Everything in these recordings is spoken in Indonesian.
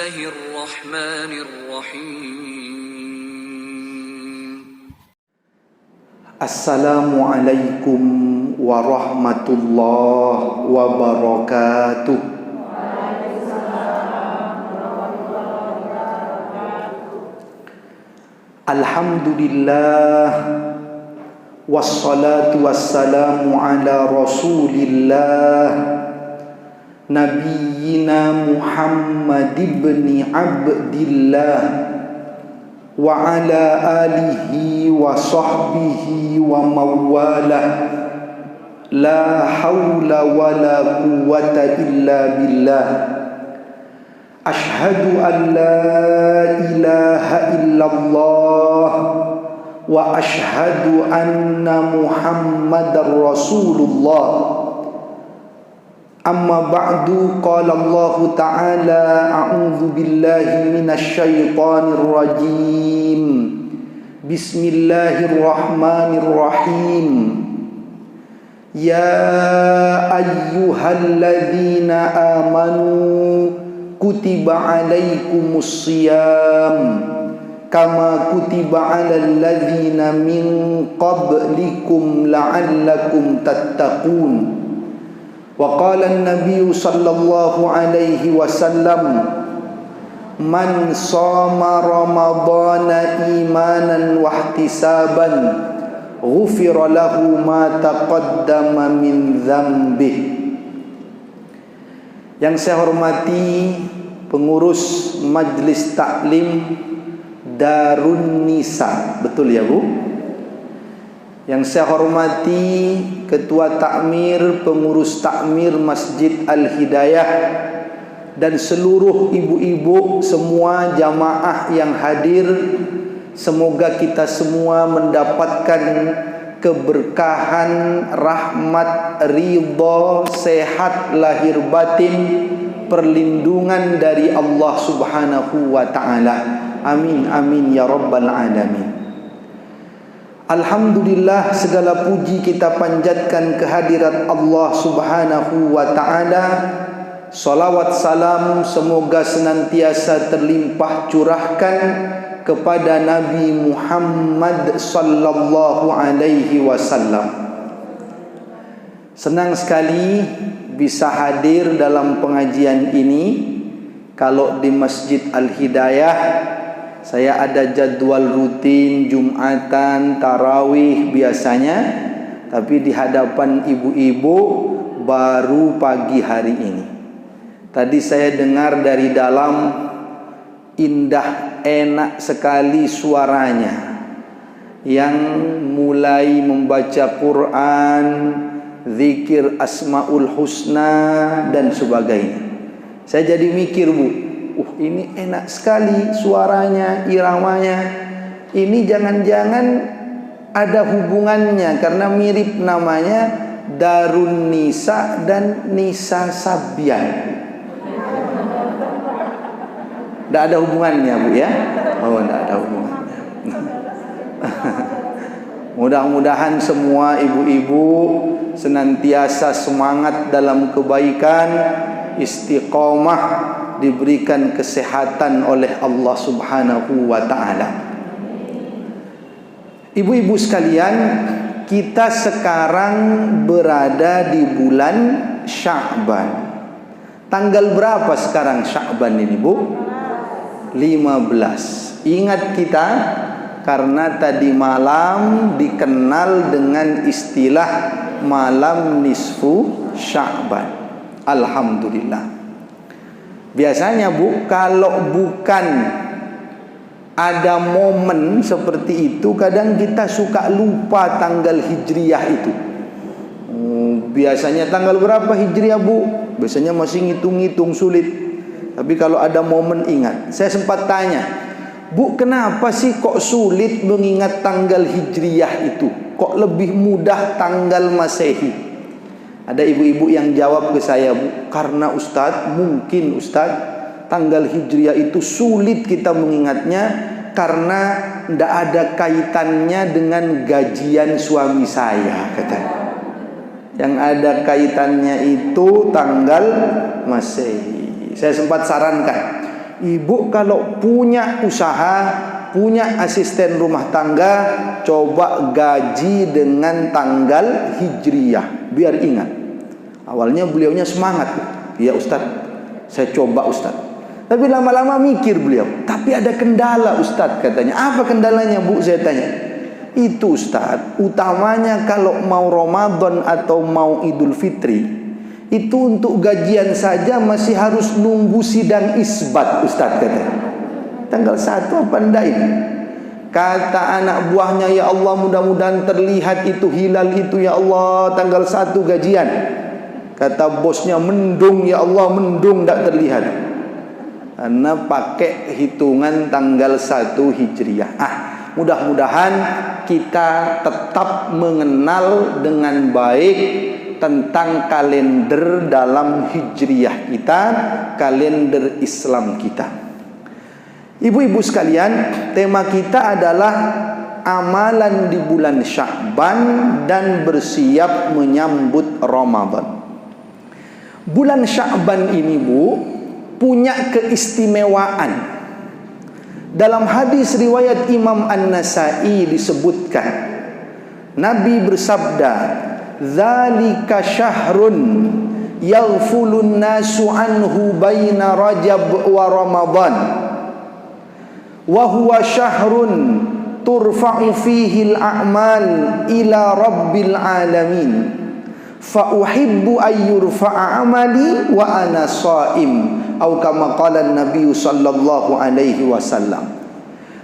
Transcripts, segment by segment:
Bismillahirrahmanirrahim. Assalamualaikum warahmatullahi wabarakatuh. Alhamdulillah wassalatu wassalamu ala Rasulillah Nabiyyina Muhammad ibn Abdillah wa ala alihi wa sahbihi wa mawalah. La hawla wa la quwwata illa billah. Ashhadu an la ilaha illallah wa ashhadu anna Muhammadar Rasulullah. Amma ba'du, qala Allah ta'ala, a'udzu billahi minasy syaithanir rajim. Bismillahirrahmanirrahim. Ya ayyuhalladzina amanu kutiba alaikumus shiyam kama kutiba alal ladzina min qablikum la'allakum tattaqun. Wa qala an-nabiy sallallahu alaihi wasallam, man shoma ramadhana imanan wa ihtisaban ghufira lahu ma taqaddama min dzambihi. Yang saya hormati pengurus Majlis Taklim Darun Nisa, betul ya Bu? Yang saya hormati Ketua Takmir, pengurus Takmir Masjid Al-Hidayah, dan seluruh ibu-ibu, semua jamaah yang hadir. Semoga kita semua mendapatkan keberkahan, rahmat, ridha, sehat lahir batin, perlindungan dari Allah Subhanahu wa ta'ala. Amin amin ya rabbal alamin. Alhamdulillah, segala puji kita panjatkan kehadirat Allah Subhanahu wa ta'ala. Salawat salam semoga senantiasa terlimpah curahkan kepada Nabi Muhammad sallallahu alaihi wasallam. Senang sekali bisa hadir dalam pengajian ini. Kalau di Masjid Al-Hidayah saya ada jadwal rutin Jumatan, tarawih biasanya, tapi di hadapan ibu-ibu baru pagi hari ini. Tadi saya dengar dari dalam, indah, enak sekali suaranya, yang mulai membaca Quran, zikir Asmaul Husna dan sebagainya. Saya jadi mikir Bu, ini enak sekali suaranya, iramanya. Ini jangan-jangan ada hubungannya, karena mirip namanya Darun Nisa dan Nisa Sabian. Tidak ada hubungannya Bu ya? Oh, tidak ada hubungannya. Mudah-mudahan semua ibu-ibu senantiasa semangat dalam kebaikan, istiqomah, diberikan kesehatan oleh Allah Subhanahu wa ta'ala. Ibu-ibu sekalian, kita sekarang berada di bulan Sya'ban. Tanggal berapa sekarang Sya'ban ini Bu? 15. Ingat kita, karena tadi malam dikenal dengan istilah malam nisfu Sya'ban. Alhamdulillah. Biasanya Bu, kalau bukan ada momen seperti itu, kadang kita suka lupa tanggal hijriyah itu. Biasanya tanggal berapa hijriyah Bu? Biasanya masih ngitung-ngitung sulit. Tapi kalau ada momen ingat. Saya sempat tanya, Bu, kenapa sih kok sulit mengingat tanggal hijriyah itu? Kok lebih mudah tanggal Masehi? Ada ibu-ibu yang jawab ke saya, Bu, karena mungkin Ustadz, tanggal hijriyah itu sulit kita mengingatnya karena tidak ada kaitannya dengan gajian suami saya, katanya. Yang ada kaitannya itu tanggal Masehi. Saya sempat sarankan, Ibu kalau punya usaha, punya asisten rumah tangga, coba gaji dengan tanggal hijriyah, biar ingat. Awalnya beliaunya semangat, ya Ustaz, saya coba Ustaz. Tapi lama-lama mikir beliau, tapi ada kendala Ustaz katanya. Apa kendalanya Bu? Saya tanya. Itu Ustaz, utamanya kalau mau Ramadan atau mau Idul Fitri, itu untuk gajian saja masih harus nunggu sidang isbat Ustaz katanya. Tanggal 1 apa enggak ini? Kata anak buahnya, ya Allah mudah-mudahan terlihat itu hilal itu ya Allah, tanggal 1 gajian. Kata bosnya, mendung ya Allah, mendung tak terlihat. Karena pakai hitungan tanggal 1 hijriyah. Mudah-mudahan kita tetap mengenal dengan baik tentang kalender dalam hijriyah kita, kalender Islam kita. Ibu-ibu sekalian, tema kita adalah amalan di bulan Sya'ban dan bersiap menyambut Ramadan. Bulan Sya'ban ini Bu, punya keistimewaan. Dalam hadis riwayat Imam An-Nasai disebutkan, Nabi bersabda, "Dzalika syahrun yaghfulun nasu anhu baina Rajab wa Ramadan. Wa huwa syahrun turfa'u fihi al-a'mal ila rabbil alamin. Fa uhibbu an yurfa'a amali wa ana sha'im." Atau kama qala Nabi sallallahu alaihi wasallam.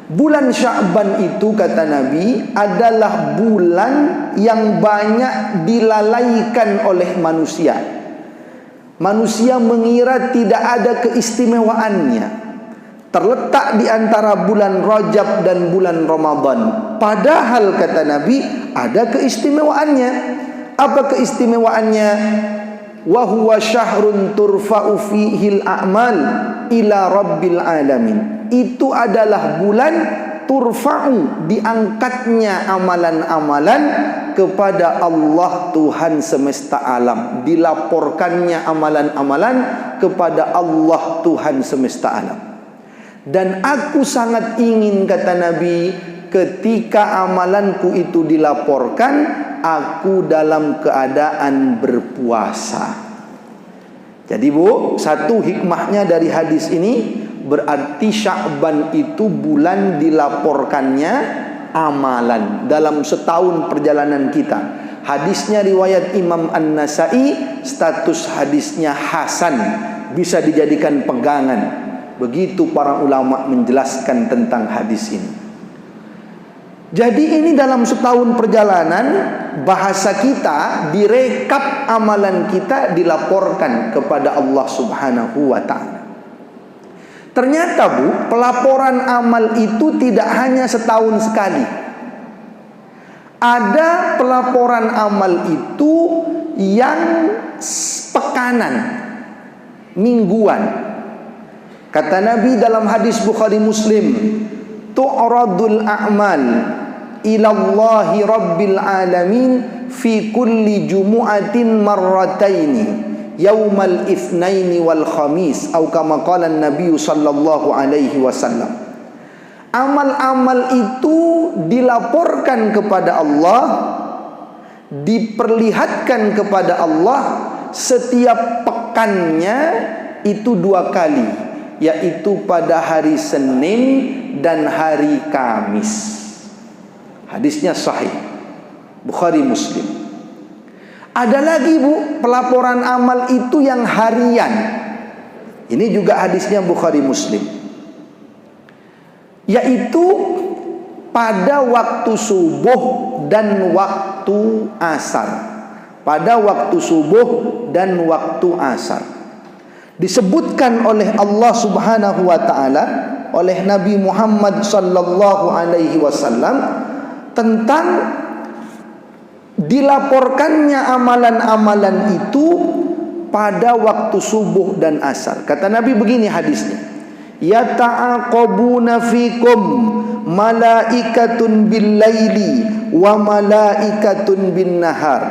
Bulan Sya'ban itu kata Nabi adalah bulan yang banyak dilalaikan oleh manusia. Manusia mengira tidak ada keistimewaannya. Terletak di antara bulan Rajab dan bulan Ramadan. Padahal kata Nabi ada keistimewaannya. Apa keistimewaannya? Wa huwa syahrun turfa'u fihi al-a'mal ila rabbil alamin. Itu adalah bulan turfa'u, diangkatnya amalan-amalan kepada Allah Tuhan semesta alam, dilaporkannya amalan-amalan kepada Allah Tuhan semesta alam. Dan aku sangat ingin kata Nabi, ketika amalanku itu dilaporkan, aku dalam keadaan berpuasa. Jadi Bu, satu hikmahnya dari hadis ini, berarti Sya'ban itu bulan dilaporkannya amalan dalam setahun perjalanan kita. Hadisnya riwayat Imam An-Nasai, status hadisnya hasan, bisa dijadikan pegangan. Begitu para ulama menjelaskan tentang hadis ini. Jadi ini dalam setahun perjalanan, bahasa kita direkap, amalan kita dilaporkan kepada Allah Subhanahu wa ta'ala. Ternyata Bu, pelaporan amal itu tidak hanya setahun sekali. Ada pelaporan amal itu yang pekanan, mingguan. Kata Nabi dalam hadis Bukhari Muslim, tu'radul a'mal ilallahi rabbil alamin fi kulli jumu'atin marrataini yaumal itsnaini wal khamis, atau kama qala Nabi sallallahu alaihi wasallam. Amal-amal itu dilaporkan kepada Allah, diperlihatkan kepada Allah setiap pekannya itu 2 kali, yaitu pada hari Senin dan hari Kamis. Hadisnya sahih, Bukhari Muslim. Ada lagi Bu, pelaporan amal itu yang harian. Ini juga hadisnya Bukhari Muslim, yaitu pada waktu subuh dan waktu asar. Pada waktu subuh dan waktu asar. Disebutkan oleh Allah Subhanahu wa ta'ala, oleh Nabi Muhammad sallallahu alaihi wasallam, tentang dilaporkannya amalan-amalan itu pada waktu subuh dan asar. Kata Nabi begini hadisnya, yata'aqabuna fikum malaikatun bil laili wa malaikatun bin nahar.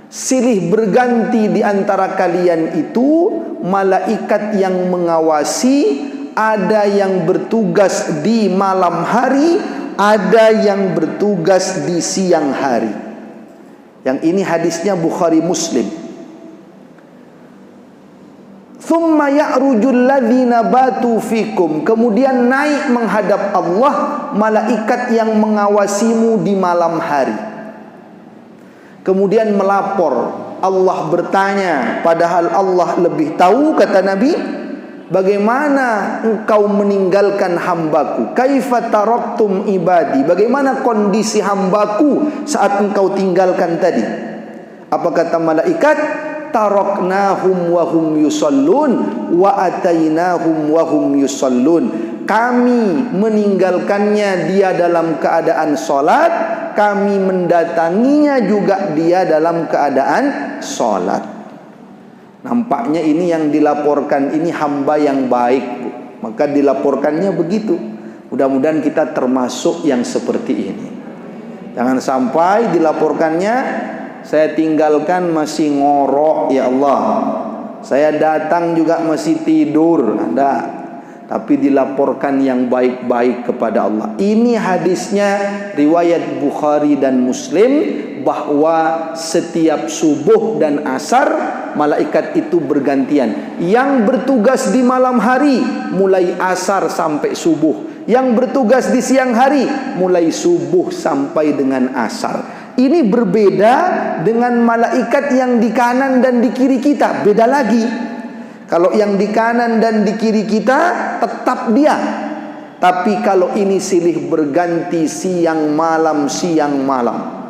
Silih berganti di antara kalian itu malaikat yang mengawasi, ada yang bertugas di malam hari, ada yang bertugas di siang hari. Yang ini hadisnya Bukhari Muslim. Thumma ya'rujul ladzina batu fikum, kemudian naik menghadap Allah malaikat yang mengawasimu di malam hari. Kemudian melapor. Allah bertanya, padahal Allah lebih tahu, kata Nabi, bagaimana engkau meninggalkan hambaku? Kaifa taraktum ibadi? Bagaimana kondisi hambaku saat engkau tinggalkan tadi? Apa kata malaikat? Taraknahum wa hum yusallun wa atainahum wa hum yusallun. Kami meninggalkannya dia dalam keadaan salat, kami mendatanginya juga dia dalam keadaan salat. Nampaknya ini yang dilaporkan ini hamba yang baik, Bu. Maka dilaporkannya begitu. Mudah-mudahan kita termasuk yang seperti ini. Jangan sampai dilaporkannya, saya tinggalkan masih ngorok, ya Allah. Saya datang juga masih tidur, ada. Tapi dilaporkan yang baik-baik kepada Allah. Ini hadisnya riwayat Bukhari dan Muslim, bahwa setiap subuh dan asar malaikat itu bergantian. Yang bertugas di malam hari mulai asar sampai subuh, yang bertugas di siang hari mulai subuh sampai dengan asar. Ini berbeda dengan malaikat yang di kanan dan di kiri kita, beda lagi. Kalau yang di kanan dan di kiri kita tetap dia, tapi kalau ini silih berganti siang malam, siang malam.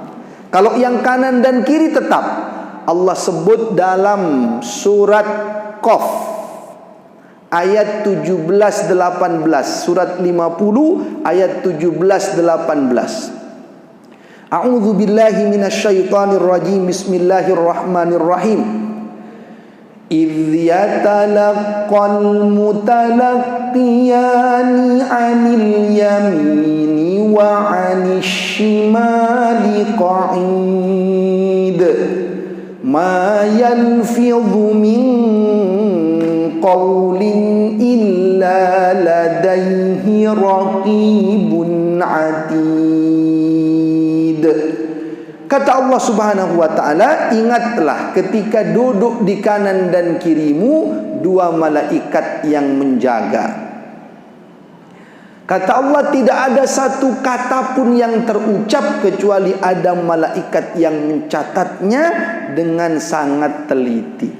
Kalau yang kanan dan kiri tetap. Allah sebut dalam surat Qaf ayat 17-18, surat 50 ayat 17-18. A'udzu billahi minasyaitonir rajim. Bismillahirrahmanirrahim. Idh yatalaqqal mutalaqqiyani 'anil yamini wa 'anil shimali qa'id. Ma yalfidhu min qawlin illa ladaihi raqibun 'atid. Kata Allah Subhanahu wa ta'ala, ingatlah ketika duduk di kanan dan kirimu dua malaikat yang menjaga. Kata Allah, tidak ada satu kata pun yang terucap kecuali ada malaikat yang mencatatnya dengan sangat teliti.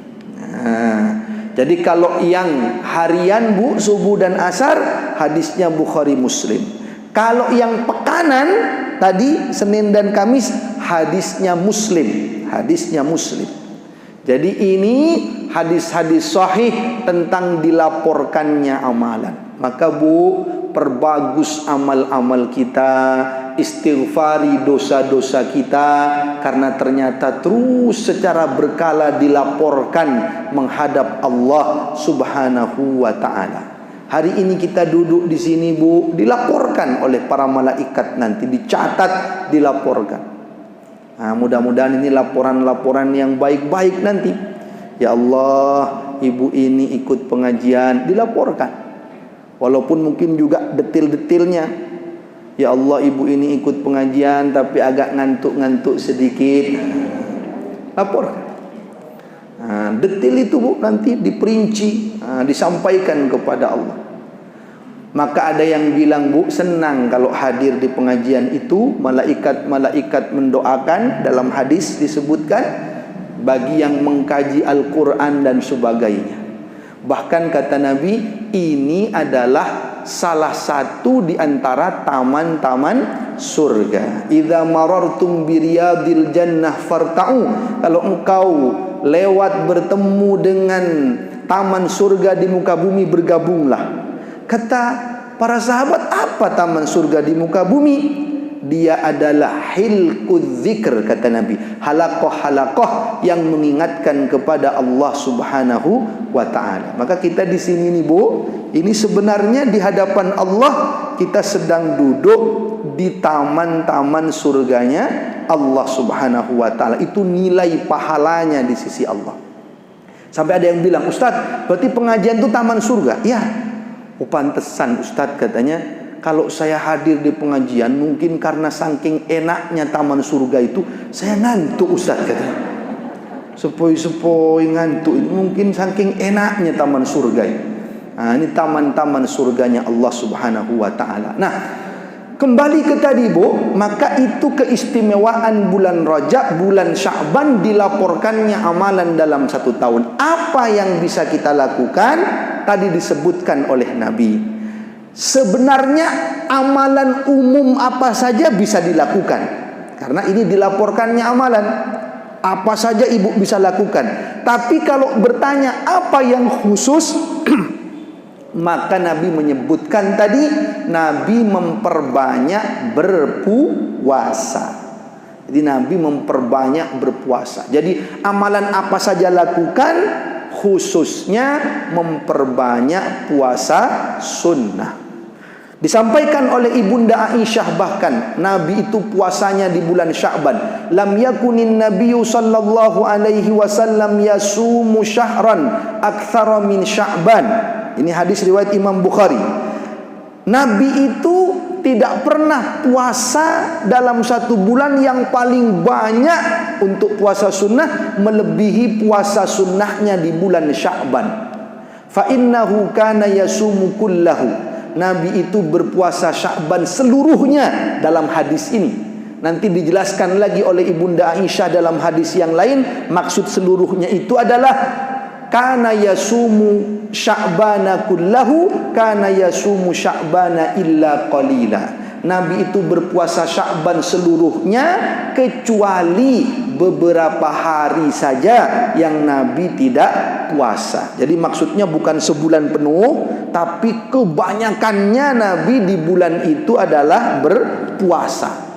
Jadi kalau yang harian, Bu, subuh dan asar, hadisnya Bukhari Muslim. Kalau yang pekanan tadi, Senin dan Kamis, hadisnya Muslim. Hadisnya Muslim. Jadi ini hadis-hadis sahih tentang dilaporkannya amalan. Maka Bu, perbagus amal-amal kita, istighfari dosa-dosa kita, karena ternyata terus secara berkala dilaporkan menghadap Allah Subhanahu wa ta'ala. Hari ini kita duduk di sini, Bu, dilaporkan oleh para malaikat, nanti dicatat, dilaporkan. Nah, mudah-mudahan ini laporan-laporan yang baik-baik nanti. Ya Allah, ibu ini ikut pengajian, dilaporkan. Walaupun mungkin juga detil-detilnya. Ya Allah, ibu ini ikut pengajian tapi agak ngantuk-ngantuk sedikit. Laporkan. Nah, detil itu, Bu, nanti diperinci, disampaikan kepada Allah. Maka ada yang bilang, Bu, senang kalau hadir di pengajian itu. Malaikat-malaikat mendoakan. Dalam hadis disebutkan bagi yang mengkaji Al-Quran dan sebagainya. Bahkan kata Nabi, ini adalah salah satu di antara taman-taman surga. Idza marartum biriyadil jannah farta'u. Kalau engkau lewat bertemu dengan taman surga di muka bumi, bergabunglah. Kata para sahabat, apa taman surga di muka bumi? Dia adalah hilqudz dzikr, kata Nabi. Halaqah-halaqah yang mengingatkan kepada Allah Subhanahu wa ta'ala. Maka kita di sini nih, Bu, ini sebenarnya di hadapan Allah kita sedang duduk di taman-taman surganya Allah Subhanahu wa ta'ala. Itu nilai pahalanya di sisi Allah. Sampai ada yang bilang, Ustaz, berarti pengajian itu taman surga? Ya. Oh pantesan Ustadz katanya, kalau saya hadir di pengajian mungkin karena saking enaknya taman surga itu saya ngantuk Ustadz katanya. Sepoi-sepoi ngantuk, mungkin saking enaknya taman surga itu. Nah, ini taman-taman surganya Allah Subhanahu wa taala. Nah, kembali ke tadi Bu, maka itu keistimewaan bulan Rajab, bulan Sya'ban, dilaporkannya amalan dalam 1 tahun. Apa yang bisa kita lakukan? Tadi disebutkan oleh Nabi. Sebenarnya amalan umum apa saja bisa dilakukan, karena ini dilaporkannya amalan. Apa saja ibu bisa lakukan. Tapi kalau bertanya apa yang khusus, maka Nabi menyebutkan tadi, Nabi memperbanyak berpuasa. Jadi Nabi memperbanyak berpuasa. Jadi amalan apa saja lakukan, khususnya memperbanyak puasa sunnah. Disampaikan oleh Ibunda Aisyah bahkan Nabi itu puasanya di bulan Sya'ban. Lam yakunin nabiyyu sallallahu alaihi wasallam yasumu syahran aktsara min Sya'ban. Ini hadis riwayat Imam Bukhari. Nabi itu tidak pernah puasa dalam 1 bulan yang paling banyak untuk puasa sunnah melebihi puasa sunnahnya di bulan Sya'ban. Fa innahu kana yasumu kullahu. Nabi itu berpuasa Sya'ban seluruhnya dalam hadis ini. Nanti dijelaskan lagi oleh Ibunda Aisyah dalam hadis yang lain. Maksud seluruhnya itu adalah kana yasumu Sya'bana kullahu, kana yasumu Sya'bana illa qalila. Nabi itu berpuasa Sya'ban seluruhnya kecuali beberapa hari saja yang Nabi tidak puasa. Jadi maksudnya bukan sebulan penuh, tapi kebanyakannya Nabi di bulan itu adalah berpuasa.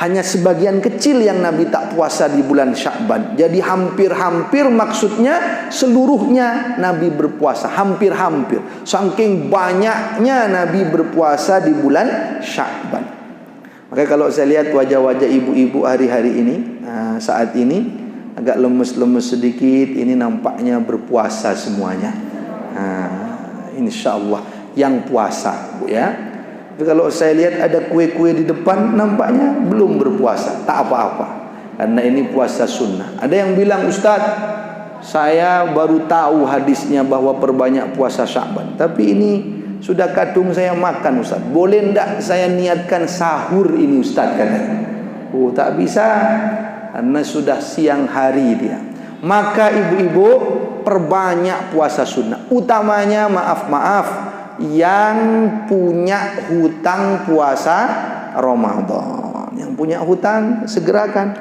Hanya sebagian kecil yang Nabi tak puasa di bulan Sya'ban. Jadi hampir-hampir, maksudnya seluruhnya Nabi berpuasa. Hampir-hampir. Saking banyaknya Nabi berpuasa di bulan Sya'ban. Maka kalau saya lihat wajah-wajah ibu-ibu hari-hari ini, saat ini agak lemes-lemes sedikit, ini nampaknya berpuasa semuanya. InsyaAllah yang puasa, Bu ya. Tapi kalau saya lihat ada kue-kue di depan, nampaknya belum berpuasa. Tak apa-apa, karena ini puasa sunnah. Ada yang bilang, Ustaz, saya baru tahu hadisnya bahwa perbanyak puasa Sya'ban, tapi ini sudah kadung saya makan Ustaz. Boleh enggak saya niatkan sahur ini Ustaz? Katanya. Oh, tak bisa, karena sudah siang hari dia. Maka ibu-ibu perbanyak puasa sunnah. Utamanya maaf-maaf yang punya hutang puasa Ramadan. Yang punya hutang segerakan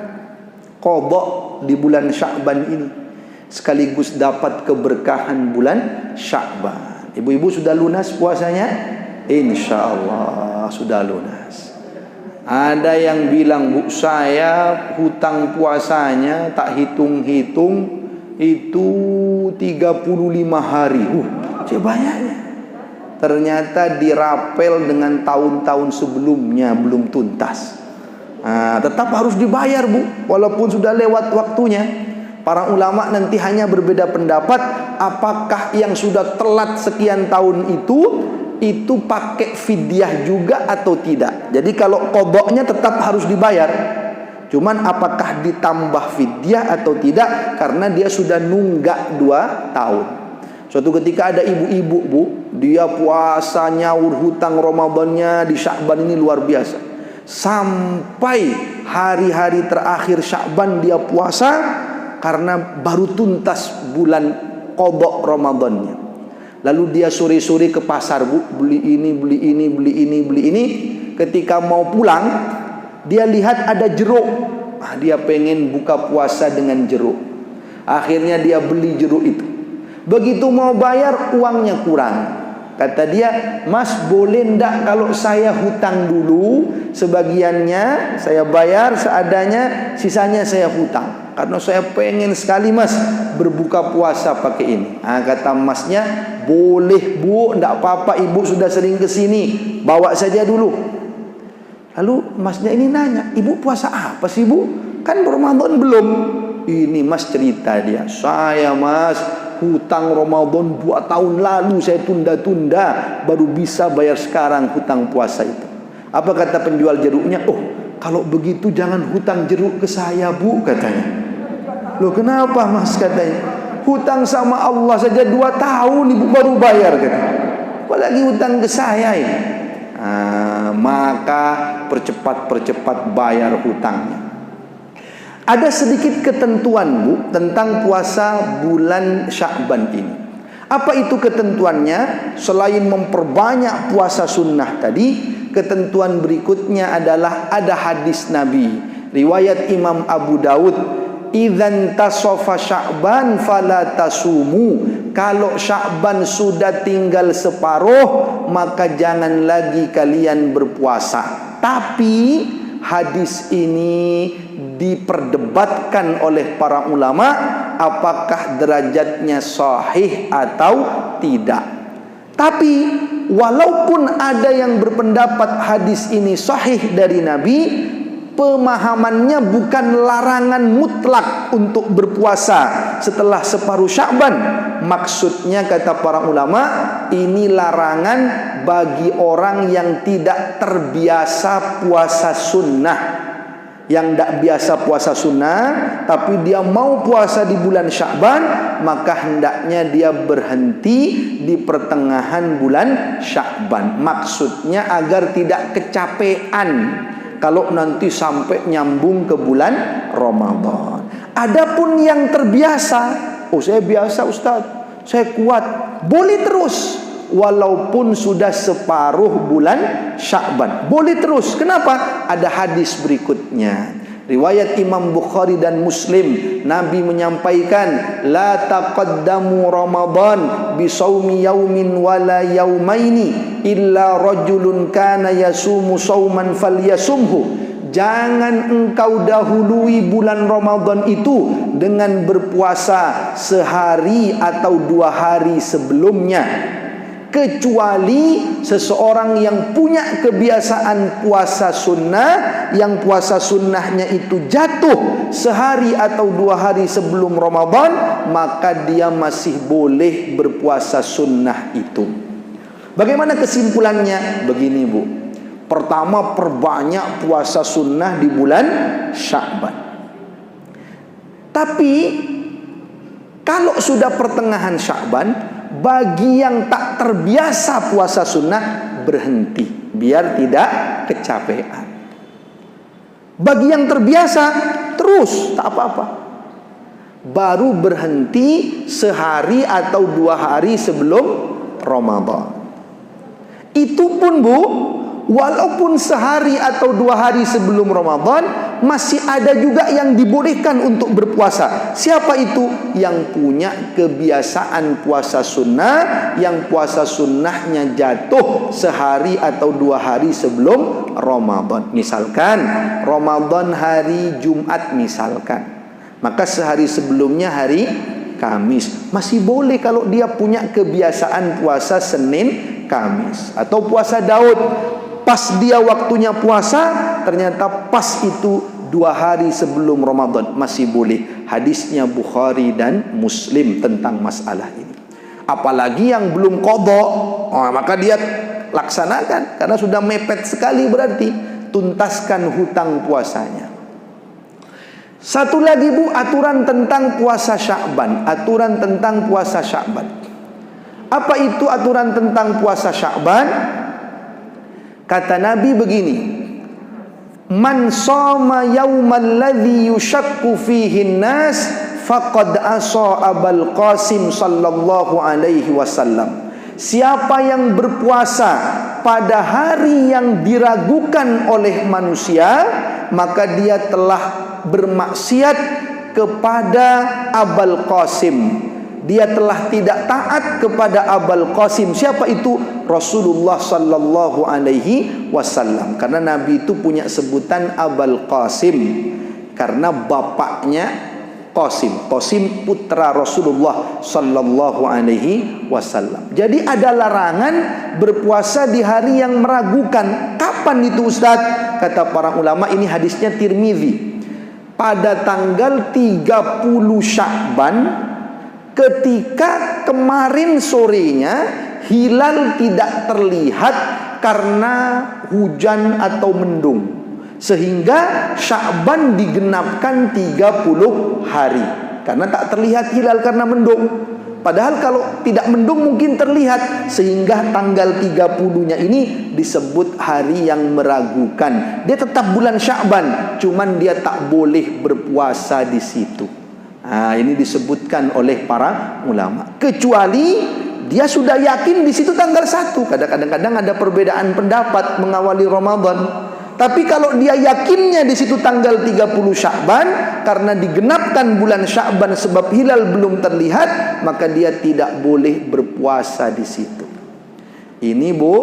qadha di bulan Sya'ban ini, sekaligus dapat keberkahan bulan Sya'ban. Ibu-ibu sudah lunas puasanya? InsyaAllah sudah lunas. Ada yang bilang, Bu, saya hutang puasanya tak hitung-hitung itu 35 hari. Banyaknya. Ternyata dirapel dengan tahun-tahun sebelumnya belum tuntas. Tetap harus dibayar, Bu, walaupun sudah lewat waktunya. Para ulama nanti hanya berbeda pendapat apakah yang sudah telat sekian tahun itu pakai fidyah juga atau tidak. Jadi kalau qadha-nya tetap harus dibayar. Cuman apakah ditambah fidyah atau tidak, karena dia sudah nunggak 2 tahun. Suatu ketika ada ibu-ibu, Bu, dia puasa nyaur hutang Ramadannya di Sya'ban ini luar biasa. Sampai hari-hari terakhir Sya'ban dia puasa karena baru tuntas bulan qadha Ramadannya. Lalu dia sore-sore ke pasar, Bu, beli ini, beli ini, beli ini, beli ini. Ketika mau pulang, dia lihat ada jeruk. Dia pengen buka puasa dengan jeruk. Akhirnya dia beli jeruk itu. Begitu mau bayar, uangnya kurang. Kata dia, Mas, boleh ndak kalau saya hutang dulu, sebagiannya saya bayar seadanya, sisanya saya hutang. Karena saya pengen sekali, Mas, berbuka puasa pakai ini. Kata Masnya, boleh, Bu, ndak apa-apa, Ibu sudah sering ke sini, bawa saja dulu. Lalu Masnya ini nanya, Ibu puasa apa sih, Bu? Kan Ramadan belum. Ini Mas cerita dia, saya, Mas, hutang Ramadan 2 tahun lalu saya tunda-tunda, baru bisa bayar sekarang hutang puasa itu. Apa kata penjual jeruknya? Oh, kalau begitu jangan hutang jeruk ke saya, Bu, katanya. Loh, kenapa, Mas, katanya? Hutang sama Allah saja 2 tahun Ibu baru bayar, katanya. Apalagi hutang ke saya ini. Maka percepat bayar hutangnya. Ada sedikit ketentuan, Bu, tentang puasa bulan Sya'ban ini. Apa itu ketentuannya? Selain memperbanyak puasa sunnah tadi, ketentuan berikutnya adalah ada hadis Nabi, riwayat Imam Abu Daud, idzan tasofa Sya'ban fala tasumu. Kalau Sya'ban sudah tinggal separuh, maka jangan lagi kalian berpuasa. Tapi hadis ini diperdebatkan oleh para ulama, apakah derajatnya sahih atau tidak. Tapi walaupun ada yang berpendapat hadis ini sahih dari Nabi, pemahamannya bukan larangan mutlak untuk berpuasa setelah separuh Sya'ban. Maksudnya, kata para ulama, ini larangan bagi orang yang tidak terbiasa puasa sunnah. Yang tidak biasa puasa sunnah, tapi dia mau puasa di bulan Sya'ban, maka hendaknya dia berhenti di pertengahan bulan Sya'ban. Maksudnya agar tidak kecapean kalau nanti sampai nyambung ke bulan Ramadan. Adapun yang terbiasa, oh saya biasa Ustaz, saya kuat, boleh terus walaupun sudah separuh bulan Sya'ban, boleh terus. Kenapa? Ada hadis berikutnya, riwayat Imam Bukhari dan Muslim. Nabi menyampaikan, la taqaddamu Ramadan bisawmi yaumin wala yaumaini illa rajulun kana yasumu sauman falyasumhu. Jangan engkau dahului bulan Ramadan itu dengan berpuasa sehari atau 2 hari sebelumnya, kecuali seseorang yang punya kebiasaan puasa sunnah, yang puasa sunnahnya itu jatuh sehari atau 2 hari sebelum Ramadan, maka dia masih boleh berpuasa sunnah itu. Bagaimana kesimpulannya? Begini, Bu. Pertama, perbanyak puasa sunnah di bulan Sya'ban. Tapi kalau sudah pertengahan Sya'ban, bagi yang tak terbiasa puasa sunnah, berhenti biar tidak kecapean. Bagi yang terbiasa, terus tak apa-apa. Baru berhenti sehari atau 2 hari sebelum Ramadan. Itu pun, Bu, walaupun sehari atau 2 hari sebelum Ramadan, masih ada juga yang dibolehkan untuk berpuasa. Siapa itu? Yang punya kebiasaan puasa sunnah, yang puasa sunnahnya jatuh sehari atau 2 hari sebelum Ramadan. Misalkan Ramadan hari Jumat misalkan, maka sehari sebelumnya hari Kamis. Masih boleh kalau dia punya kebiasaan puasa Senin Kamis. Atau puasa Daud, pas dia waktunya puasa, ternyata pas itu 2 hari sebelum Ramadan, masih boleh. Hadisnya Bukhari dan Muslim tentang masalah ini. Apalagi yang belum qadha, maka dia laksanakan, karena sudah mepet sekali, berarti tuntaskan hutang puasanya. Satu lagi, Bu, aturan tentang puasa Sya'ban. Aturan tentang puasa Sya'ban. Apa itu aturan tentang puasa Sya'ban? Kata Nabi begini, man shoma yaumal ladzi yushakku fihi nas faqad asa Abul Qasim sallallahu alaihi wasallam. Siapa yang berpuasa pada hari yang diragukan oleh manusia, maka dia telah bermaksiat kepada Abul Qasim. Dia telah tidak taat kepada Abul Qasim. Siapa itu? Rasulullah sallallahu alaihi wasallam. Karena Nabi itu punya sebutan Abul Qasim karena bapaknya Qasim. Qasim putra Rasulullah sallallahu alaihi wasallam. Jadi ada larangan berpuasa di hari yang meragukan. Kapan itu, Ustaz? Kata para ulama, ini hadisnya Tirmidzi. Pada tanggal 30 Sya'ban ketika kemarin sorenya hilal tidak terlihat karena hujan atau mendung, sehingga Sya'ban digenapkan 30 hari karena tak terlihat hilal karena mendung. Padahal kalau tidak mendung mungkin terlihat, sehingga tanggal 30-nya ini disebut hari yang meragukan. Dia tetap bulan Sya'ban, cuman dia tak boleh berpuasa di situ. Nah, ini disebutkan oleh para ulama. Kecuali dia sudah yakin di situ tanggal 1. Kadang-kadang ada perbedaan pendapat mengawali Ramadan. Tapi kalau dia yakinnya di situ tanggal 30 Sya'ban karena digenapkan bulan Sya'ban sebab hilal belum terlihat, maka dia tidak boleh berpuasa di situ. Ini Bu,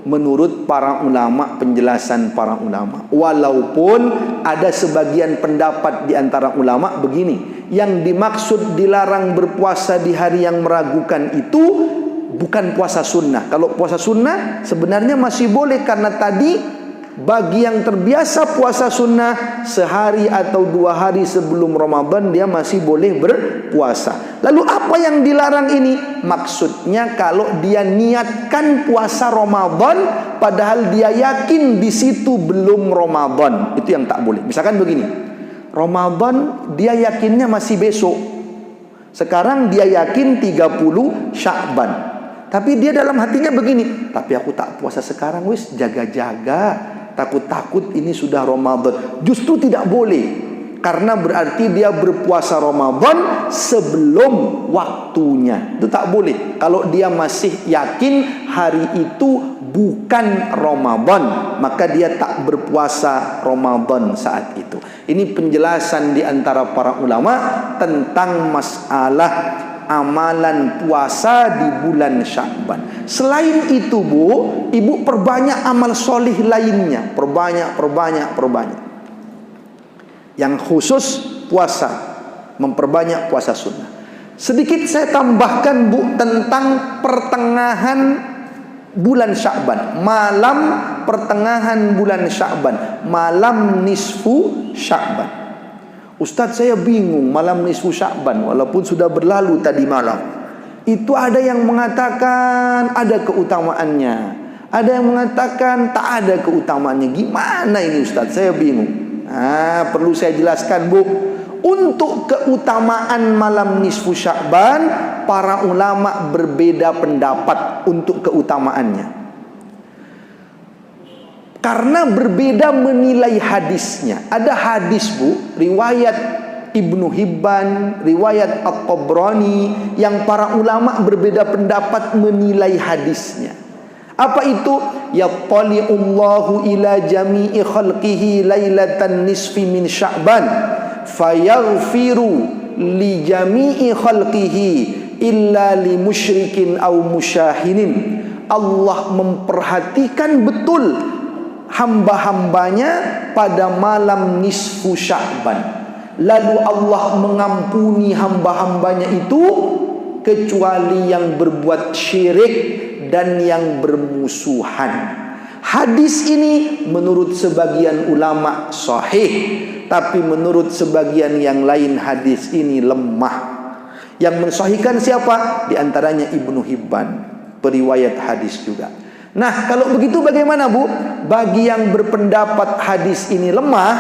menurut para ulama, penjelasan para ulama. Walaupun ada sebagian pendapat di antara ulama begini, yang dimaksud dilarang berpuasa di hari yang meragukan itu bukan puasa sunnah. Kalau puasa sunnah sebenarnya masih boleh, karena tadi bagi yang terbiasa puasa sunnah sehari atau 2 hari sebelum Ramadan dia masih boleh berpuasa. Lalu apa yang dilarang ini? Maksudnya kalau dia niatkan puasa Ramadan padahal dia yakin di situ belum Ramadan, itu yang tak boleh. Misalkan begini, Ramadan dia yakinnya masih besok. Sekarang dia yakin 30 Sya'ban. Tapi dia dalam hatinya begini, tapi aku tak puasa sekarang wis, jaga-jaga, takut-takut ini sudah Ramadan. Justru tidak boleh, karena berarti dia berpuasa Ramadan sebelum waktunya. Itu tak boleh. Kalau dia masih yakin hari itu bukan Ramadan, maka dia tak berpuasa Ramadan saat itu. Ini penjelasan di antara para ulama tentang masalah amalan puasa di bulan Sya'ban. Selain itu Bu, Ibu perbanyak amal solih lainnya. Perbanyak. Yang khusus puasa, memperbanyak puasa sunnah. Sedikit saya tambahkan Bu tentang pertengahan bulan Sya'ban. Malam pertengahan bulan Sya'ban, malam nisfu Sya'ban. Ustadz, saya bingung malam nisfu Sya'ban, walaupun sudah berlalu tadi malam. Itu ada yang mengatakan ada keutamaannya, ada yang mengatakan tak ada keutamaannya. Gimana ini Ustadz? Saya bingung. Perlu saya jelaskan Bu. Untuk keutamaan malam nisfu Sya'ban, para ulama berbeda pendapat untuk keutamaannya. Karena berbeda menilai hadisnya. Ada hadis Bu, riwayat Ibnu Hibban, riwayat At-Tabrani, yang para ulama berbeda pendapat menilai hadisnya. Apa itu? Yattali'ullahu ila jami'i khalqihi lailatan nisfi min Sya'ban fayaghfiru li jami'i khalqihi illa li musyrikin aw musyahinin. Allah memperhatikan betul hamba-hambanya pada malam nisfu Sya'ban. Lalu Allah mengampuni hamba-hambanya itu kecuali yang berbuat syirik dan yang bermusuhan. Hadis ini menurut sebagian ulama sahih, tapi menurut sebagian yang lain hadis ini lemah. Yang mensahihkan siapa? Di antaranya Ibnu Hibban, periwayat hadis juga. Nah, kalau begitu bagaimana Bu? Bagi yang berpendapat hadis ini lemah,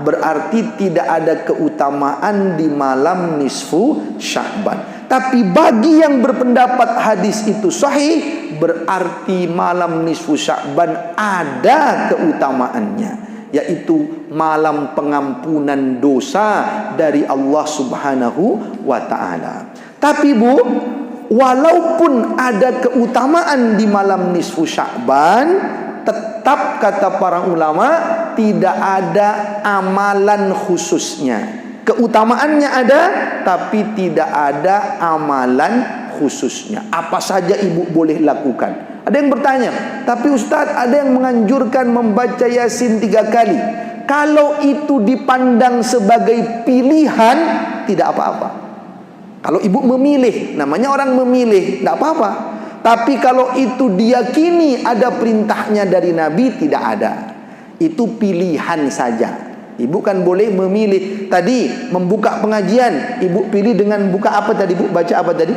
berarti tidak ada keutamaan di malam nisfu Sya'ban. Tapi bagi yang berpendapat hadis itu sahih, berarti malam nisfu Sya'ban ada keutamaannya, yaitu malam pengampunan dosa dari Allah Subhanahu wa ta'ala. Tapi Bu, walaupun ada keutamaan di malam nisfu Sya'ban, tetap kata para ulama tidak ada amalan khususnya. Keutamaannya ada, tapi tidak ada amalan khususnya. Apa saja ibu boleh lakukan. Ada yang bertanya, tapi Ustadz, ada yang menganjurkan membaca Yasin 3 kali. Kalau itu dipandang sebagai pilihan, tidak apa-apa. Kalau ibu memilih, namanya orang memilih, tidak apa-apa. Tapi kalau itu diyakini ada perintahnya dari Nabi, tidak ada. Itu pilihan saja. Ibu kan boleh memilih. Tadi membuka pengajian, ibu pilih dengan buka apa tadi Bu? Baca apa tadi?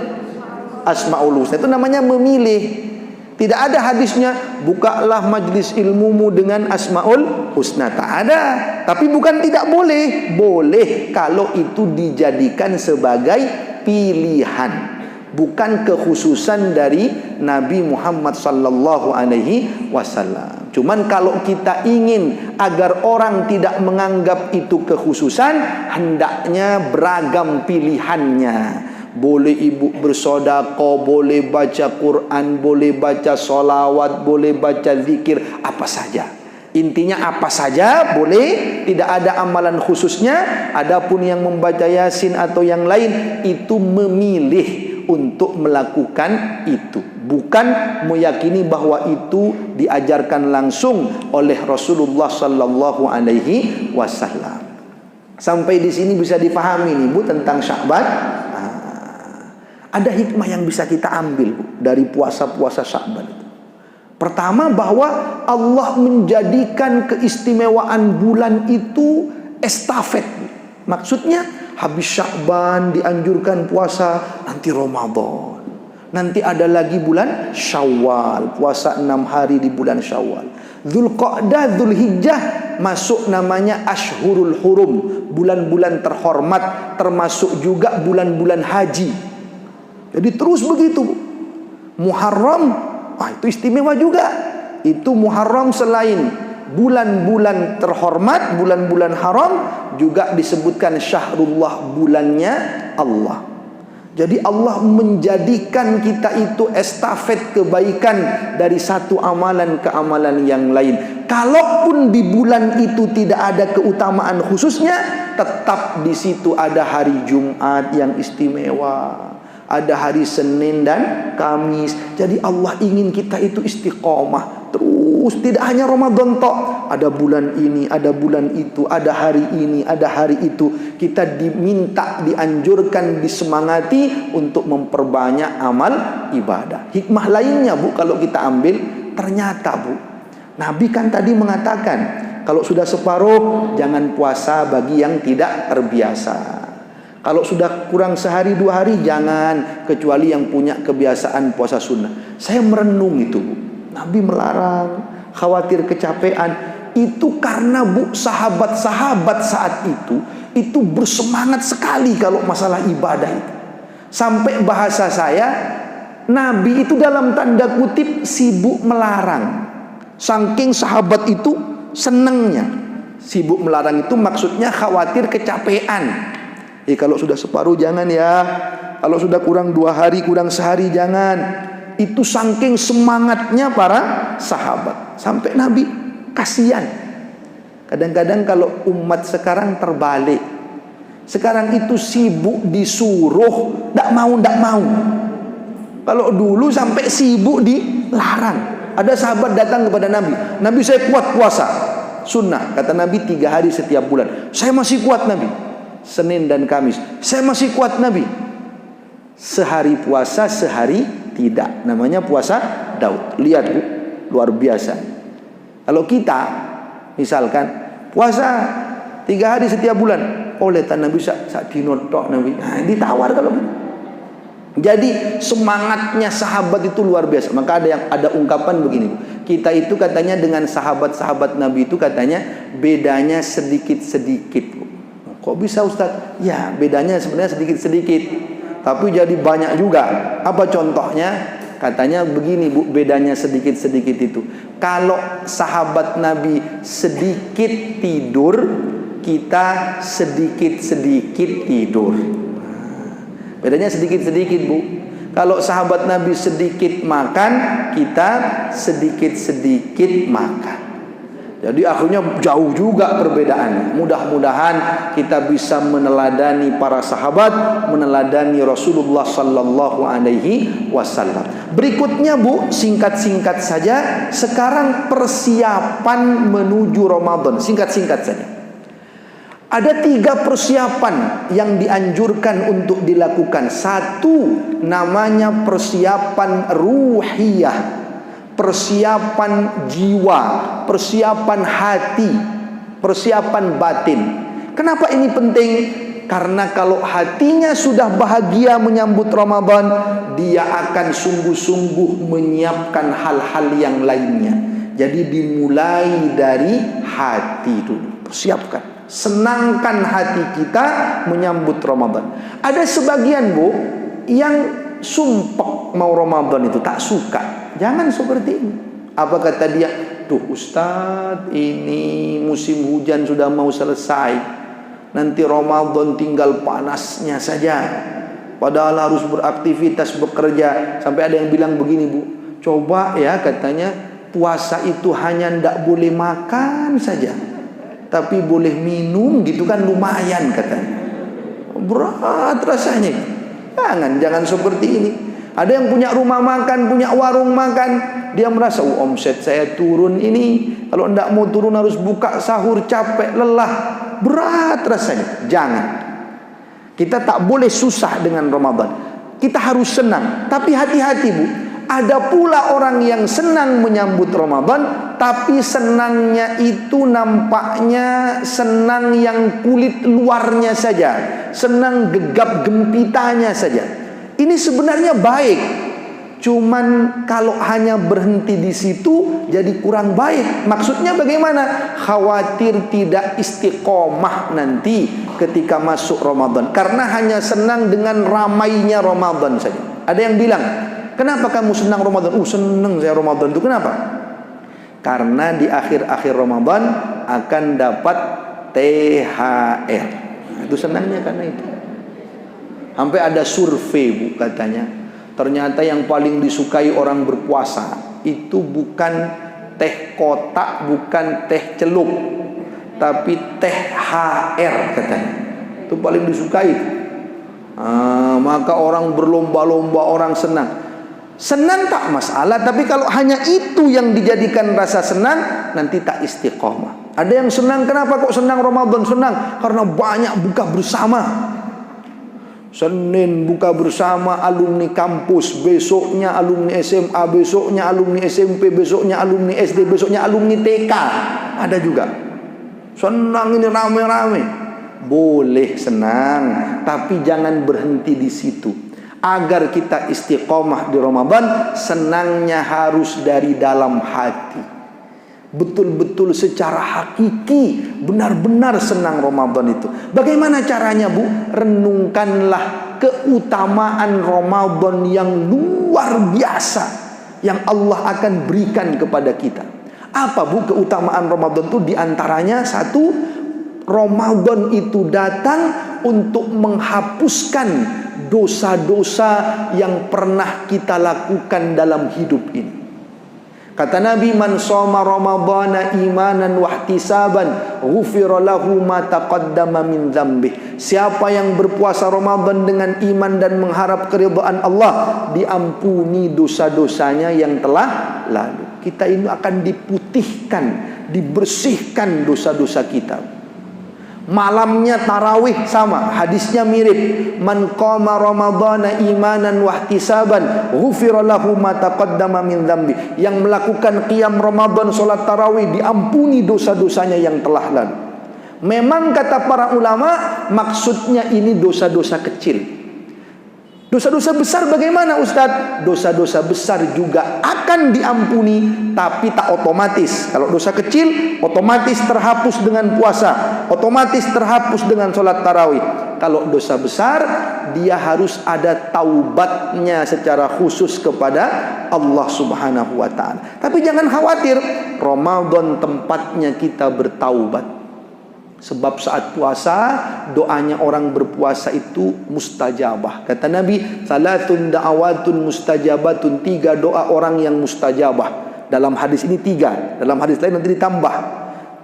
Asmaul Husna. Itu namanya memilih. Tidak ada hadisnya bukalah majlis ilmumu dengan Asmaul Husna. Tak ada. Tapi bukan tidak boleh. Boleh kalau itu dijadikan sebagai pilihan, bukan kekhususan dari Nabi Muhammad sallallahu alaihi wasallam. Cuman kalau kita ingin agar orang tidak menganggap itu kekhususan, hendaknya beragam pilihannya. Boleh ibu bersedekah, boleh baca Quran, boleh baca solawat, boleh baca zikir, apa saja. Intinya apa saja boleh, tidak ada amalan khususnya. Adapun yang membaca Yasin atau yang lain itu memilih untuk melakukan itu, bukan meyakini bahwa itu diajarkan langsung oleh Rasulullah sallallahu alaihi wasallam. Sampai di sini bisa dipahami nih Bu tentang Sya'ban. Ada hikmah yang bisa kita ambil Bu dari puasa-puasa Sya'ban itu. Pertama, bahwa Allah menjadikan keistimewaan bulan itu estafet. Maksudnya habis Sya'ban dianjurkan puasa, nanti Ramadan, nanti ada lagi bulan Syawal, puasa 6 hari di bulan Syawal. Dzulqa'dah, Dzulhijjah masuk namanya Ashhurul Hurum, bulan-bulan terhormat, termasuk juga bulan-bulan haji. Jadi terus begitu. Muharram, itu istimewa juga. Itu Muharram selain bulan-bulan terhormat, bulan-bulan haram, juga disebutkan syahrullah, bulannya Allah. Jadi Allah menjadikan kita itu estafet kebaikan dari satu amalan ke amalan yang lain. Kalaupun di bulan itu tidak ada keutamaan khususnya, tetap di situ ada hari Jumat yang istimewa, ada hari Senin dan Kamis. Jadi Allah ingin kita itu istiqomah terus, tidak hanya Ramadan tok. Ada bulan ini, ada bulan itu, ada hari ini, ada hari itu. Kita diminta, dianjurkan, disemangati untuk memperbanyak amal ibadah. Hikmah lainnya Bu, kalau kita ambil, ternyata Bu, Nabi kan tadi mengatakan kalau sudah separuh jangan puasa bagi yang tidak terbiasa. Kalau sudah kurang sehari 2 hari jangan, kecuali yang punya kebiasaan puasa sunnah. Saya merenung itu Bu. Nabi melarang, khawatir kecapean. Itu karena Bu, sahabat-sahabat saat itu bersemangat sekali kalau masalah ibadah itu. Sampai bahasa saya, Nabi itu dalam tanda kutip sibuk melarang. Saking sahabat itu senengnya. Sibuk melarang itu maksudnya khawatir kecapean. Kalau sudah separuh jangan ya. Kalau sudah kurang 2 hari, kurang sehari jangan. Itu saking semangatnya para sahabat. Sampai Nabi kasihan. Kadang-kadang kalau umat sekarang terbalik. Sekarang itu sibuk disuruh, ndak mau. Kalau dulu sampai sibuk dilarang. Ada sahabat datang kepada Nabi. Nabi, saya kuat puasa sunnah. Kata Nabi 3 hari setiap bulan. Saya masih kuat Nabi. Senin dan Kamis. Saya masih kuat Nabi. Sehari puasa, sehari tidak. Namanya puasa Daud. Lihat Bu, luar biasa. Kalau kita misalkan puasa 3 hari setiap bulan, oleh tan Nabi sak dino tok Nabi. Nah, ditawar kalau gitu. Jadi semangatnya sahabat itu luar biasa. Maka ada ungkapan begini, kita itu katanya dengan sahabat-sahabat Nabi itu katanya bedanya sedikit-sedikit. Kok bisa Ustaz? Ya, bedanya sebenarnya sedikit-sedikit, tapi jadi banyak juga. Apa contohnya? Katanya begini Bu, bedanya sedikit-sedikit itu. Kalau sahabat Nabi sedikit tidur, kita sedikit-sedikit tidur. Bedanya sedikit-sedikit Bu. Kalau sahabat Nabi sedikit makan, kita sedikit-sedikit makan. Jadi akhirnya jauh juga perbedaannya. Mudah-mudahan kita bisa meneladani para sahabat, meneladani Rasulullah sallallahu alaihi wasallam. Berikutnya Bu, singkat-singkat saja. Sekarang persiapan menuju Ramadan. Singkat-singkat saja. Ada 3 persiapan yang dianjurkan untuk dilakukan. 1, namanya persiapan ruhiyah, persiapan jiwa, persiapan hati, persiapan batin. Kenapa ini penting? Karena kalau hatinya sudah bahagia menyambut Ramadan, dia akan sungguh-sungguh menyiapkan hal-hal yang lainnya. Jadi dimulai dari hati dulu. Persiapkan, senangkan hati kita menyambut Ramadan. Ada sebagian Bu yang sumpek mau Ramadan itu, tak suka. Jangan seperti ini. Apa kata dia? Tuh Ustadz, ini musim hujan sudah mau selesai, nanti Ramadan tinggal panasnya saja, padahal harus beraktivitas, bekerja. Sampai ada yang bilang begini Bu, coba ya katanya, puasa itu hanya ndak boleh makan saja, tapi boleh minum gitu kan lumayan katanya. Berat rasanya. Jangan seperti ini. Ada yang punya rumah makan, punya warung makan, dia merasa omset saya turun ini, kalau ndak mau turun harus buka sahur, capek, lelah, berat rasanya. Jangan. Kita tak boleh susah dengan Ramadan. Kita harus senang. Tapi hati-hati Bu, ada pula orang yang senang menyambut Ramadan, tapi senangnya itu nampaknya senang yang kulit luarnya saja, senang gegap gempitanya saja. Ini sebenarnya baik, cuman kalau hanya berhenti di situ jadi kurang baik. Maksudnya bagaimana? Khawatir tidak istiqomah nanti ketika masuk Ramadan, karena hanya senang dengan ramainya Ramadan saja. Ada yang bilang, kenapa kamu senang Ramadan? Senang saya Ramadan itu. Kenapa? Karena di akhir-akhir Ramadan akan dapat THR. Itu senangnya karena itu. Sampai ada survei Bu katanya, ternyata yang paling disukai orang berpuasa itu bukan teh kotak, bukan teh celup, tapi THR katanya. Itu paling disukai. Maka orang berlomba-lomba, orang senang. Senang tak masalah, tapi kalau hanya itu yang dijadikan rasa senang, nanti tak istiqomah. Ada yang senang, kenapa kok senang Ramadan? Senang karena banyak buka bersama. Senin buka bersama alumni kampus, besoknya alumni SMA, besoknya alumni SMP, besoknya alumni SD, besoknya alumni TK. Ada juga. Senang ini rame-rame. Boleh senang, tapi jangan berhenti di situ. Agar kita istiqomah di Ramadan, senangnya harus dari dalam hati. Betul-betul secara hakiki, benar-benar senang Ramadan itu. Bagaimana caranya Bu? Renungkanlah keutamaan Ramadan yang luar biasa yang Allah akan berikan kepada kita. Apa Bu keutamaan Ramadan itu? Di antaranya satu, Ramadan itu datang untuk menghapuskan dosa-dosa yang pernah kita lakukan dalam hidup ini. Kata Nabi, man shoma ramadhana imanan wa ihtisaban ghufira lahu ma taqaddama min dzambih. Siapa yang berpuasa Ramadan dengan iman dan mengharap keridhaan Allah, diampuni dosa-dosanya yang telah lalu. Kita ini akan diputihkan, dibersihkan dosa-dosa kita. Malamnya tarawih sama, hadisnya mirip. Man qama ramadhana imanan wa ihtisaban ghufira lahu ma taqaddama min dzambi. Yang melakukan qiyam Ramadan, salat tarawih, diampuni dosa-dosanya yang telah lalu. Memang kata para ulama, maksudnya ini dosa-dosa kecil. Dosa-dosa besar bagaimana Ustadz? Dosa-dosa besar juga akan diampuni, tapi tak otomatis. Kalau dosa kecil, otomatis terhapus dengan puasa, otomatis terhapus dengan sholat tarawih. Kalau dosa besar, dia harus ada taubatnya secara khusus kepada Allah Subhanahu wa ta'ala. Tapi jangan khawatir, Ramadan tempatnya kita bertaubat. Sebab saat puasa, doanya orang berpuasa itu mustajabah. Kata Nabi, salatun da'awatun mustajabatun, 3 doa orang yang mustajabah. Dalam hadis ini 3, dalam hadis lain nanti ditambah.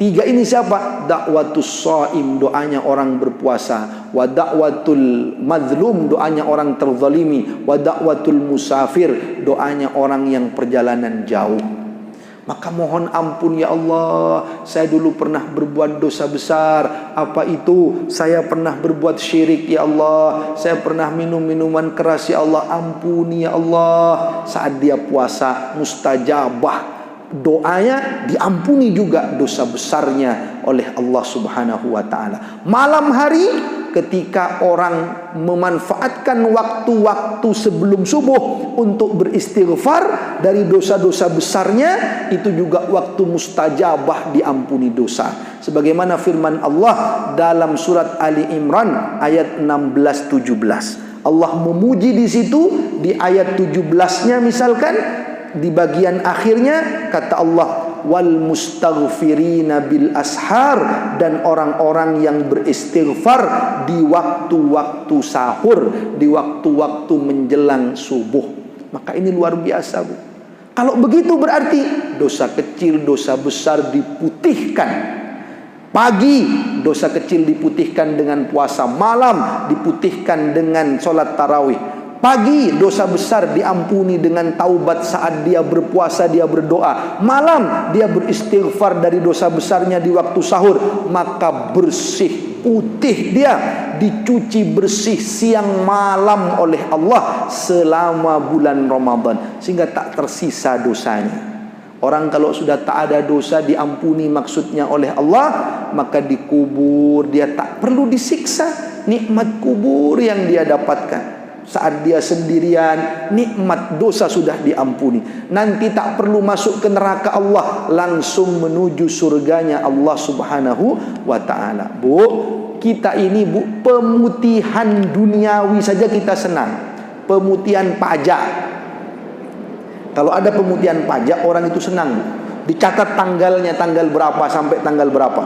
3 ini siapa? Da'watus shaim, doanya orang berpuasa. Wa da'watul mazlum, doanya orang terzalimi. Wa da'watul musafir, doanya orang yang perjalanan jauh. Maka mohon ampun ya Allah, saya dulu pernah berbuat dosa besar. Apa itu? Saya pernah berbuat syirik ya Allah, saya pernah minum minuman keras ya Allah, ampuni ya Allah. Saat dia puasa mustajabah, doanya diampuni juga dosa besarnya oleh Allah Subhanahu wa taala. Malam hari ketika orang memanfaatkan waktu-waktu sebelum subuh untuk beristighfar dari dosa-dosa besarnya, itu juga waktu mustajabah diampuni dosa. Sebagaimana firman Allah dalam surat Ali Imran ayat 16-17. Allah memuji di situ di ayat 17-nya misalkan di bagian akhirnya kata Allah wal mustaghfirina bil ashar, dan orang-orang yang beristighfar di waktu-waktu sahur, di waktu-waktu menjelang subuh. Maka ini luar biasa, Bu. Kalau begitu berarti dosa kecil, dosa besar diputihkan. Pagi dosa kecil diputihkan dengan puasa, malam diputihkan dengan sholat tarawih. Pagi dosa besar diampuni dengan taubat saat dia berpuasa, dia berdoa. Malam dia beristighfar dari dosa besarnya di waktu sahur. Maka bersih, putih dia, dicuci bersih siang malam oleh Allah selama bulan Ramadan, sehingga tak tersisa dosanya. Orang kalau sudah tak ada dosa diampuni maksudnya oleh Allah, maka dikubur dia tak perlu disiksa. Nikmat kubur yang dia dapatkan saat dia sendirian, nikmat dosa sudah diampuni. Nanti tak perlu masuk ke neraka Allah, langsung menuju surganya Allah Subhanahu wa ta'ala. Bu, kita ini, Bu, pemutihan duniawi saja kita senang. Pemutihan pajak, kalau ada pemutihan pajak, orang itu senang, Bu. Dicatat tanggalnya, tanggal berapa sampai tanggal berapa.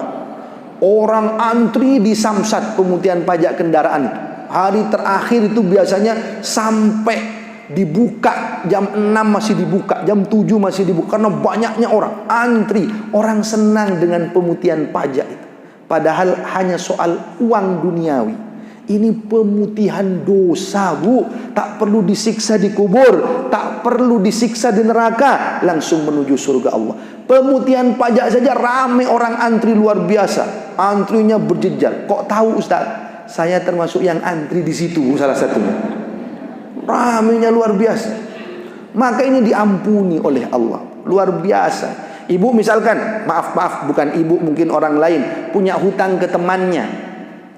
Orang antri di Samsat pemutihan pajak kendaraan itu. Hari terakhir itu biasanya sampai dibuka jam 6 masih dibuka, jam 7 masih dibuka, karena banyaknya orang antri. Orang senang dengan pemutihan pajak itu, padahal hanya soal uang duniawi. Ini pemutihan dosa, Bu. Tak perlu disiksa di kubur, tak perlu disiksa di neraka, langsung menuju surga Allah. Pemutihan pajak saja ramai orang antri luar biasa. Antrinya berjejal. Kok tahu, Ustaz? Saya termasuk yang antri di situ, salah satunya. Ramainya luar biasa. Maka ini diampuni oleh Allah, luar biasa. Ibu misalkan, maaf bukan ibu, mungkin orang lain punya hutang ke temannya.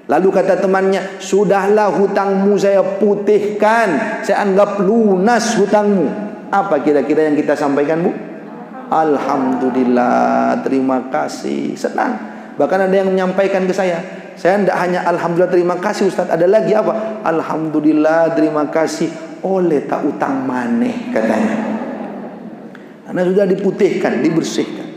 Lalu kata temannya, sudahlah hutangmu saya putihkan, saya anggap lunas hutangmu. Apa kira-kira yang kita sampaikan, Bu? Alhamdulillah, terima kasih, senang. Bahkan ada yang menyampaikan ke saya tidak hanya alhamdulillah terima kasih Ustaz, ada lagi apa? Alhamdulillah terima kasih oleh tak utang maneh, katanya. Karena sudah diputihkan, dibersihkan.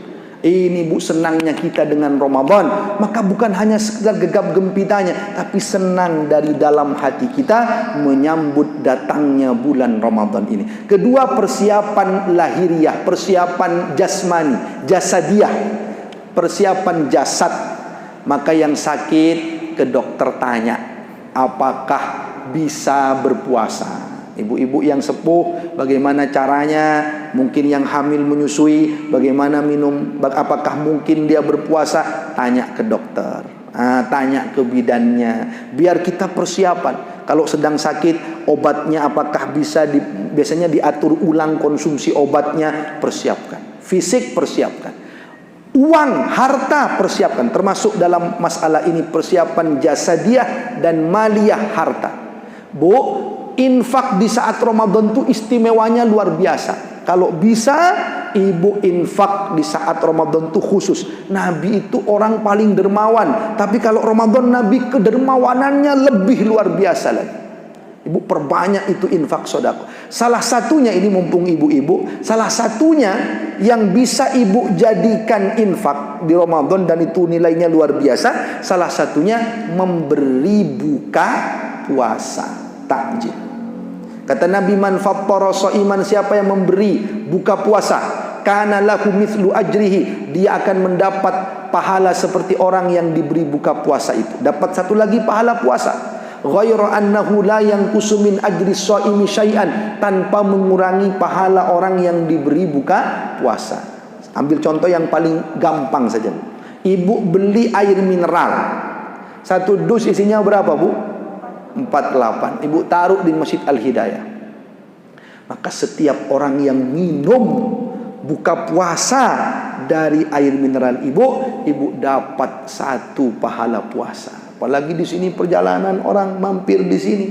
Ini, Bu, senangnya kita dengan Ramadan. Maka bukan hanya sekedar gegap gempitanya, tapi senang dari dalam hati kita menyambut datangnya bulan Ramadan ini. Kedua, persiapan lahiriah, persiapan jasmani, jasadiah, persiapan jasad. Maka yang sakit ke dokter tanya, apakah bisa berpuasa? Ibu-ibu yang sepuh, bagaimana caranya? Mungkin yang hamil menyusui, bagaimana minum? Apakah mungkin dia berpuasa? Tanya ke dokter, tanya ke bidannya, biar kita persiapan. Kalau sedang sakit, obatnya apakah bisa biasanya diatur ulang konsumsi obatnya, persiapkan. Fisik persiapkan. Uang, harta persiapkan. Termasuk dalam masalah ini persiapan jasadiah dan maliyah, harta. Bu, infak di saat Ramadan itu istimewanya luar biasa. Kalau bisa ibu infak di saat Ramadan itu khusus. Nabi itu orang paling dermawan, tapi kalau Ramadan Nabi kedermawanannya lebih luar biasa lagi. Ibu perbanyak itu infak sedekah. Salah satunya ini, mumpung ibu-ibu, salah satunya yang bisa ibu jadikan infak di Ramadan dan itu nilainya luar biasa, salah satunya memberi buka puasa, takjil. Kata Nabi, man fattara shaiman, siapa yang memberi buka puasa, kana lahu mithlu ajrihi, dia akan mendapat pahala seperti orang yang diberi buka puasa itu. Dapat satu lagi pahala puasa. Ghairu annahu la yanqusu min ajri shaimi syai'an, tanpa mengurangi pahala orang yang diberi buka puasa. Ambil contoh yang paling gampang saja. Ibu beli air mineral. Satu dus isinya berapa, Bu? 48. Ibu taruh di Masjid Al-Hidayah. Maka setiap orang yang minum buka puasa dari air mineral ibu dapat 1 pahala puasa. Apalagi di sini perjalanan orang mampir di sini,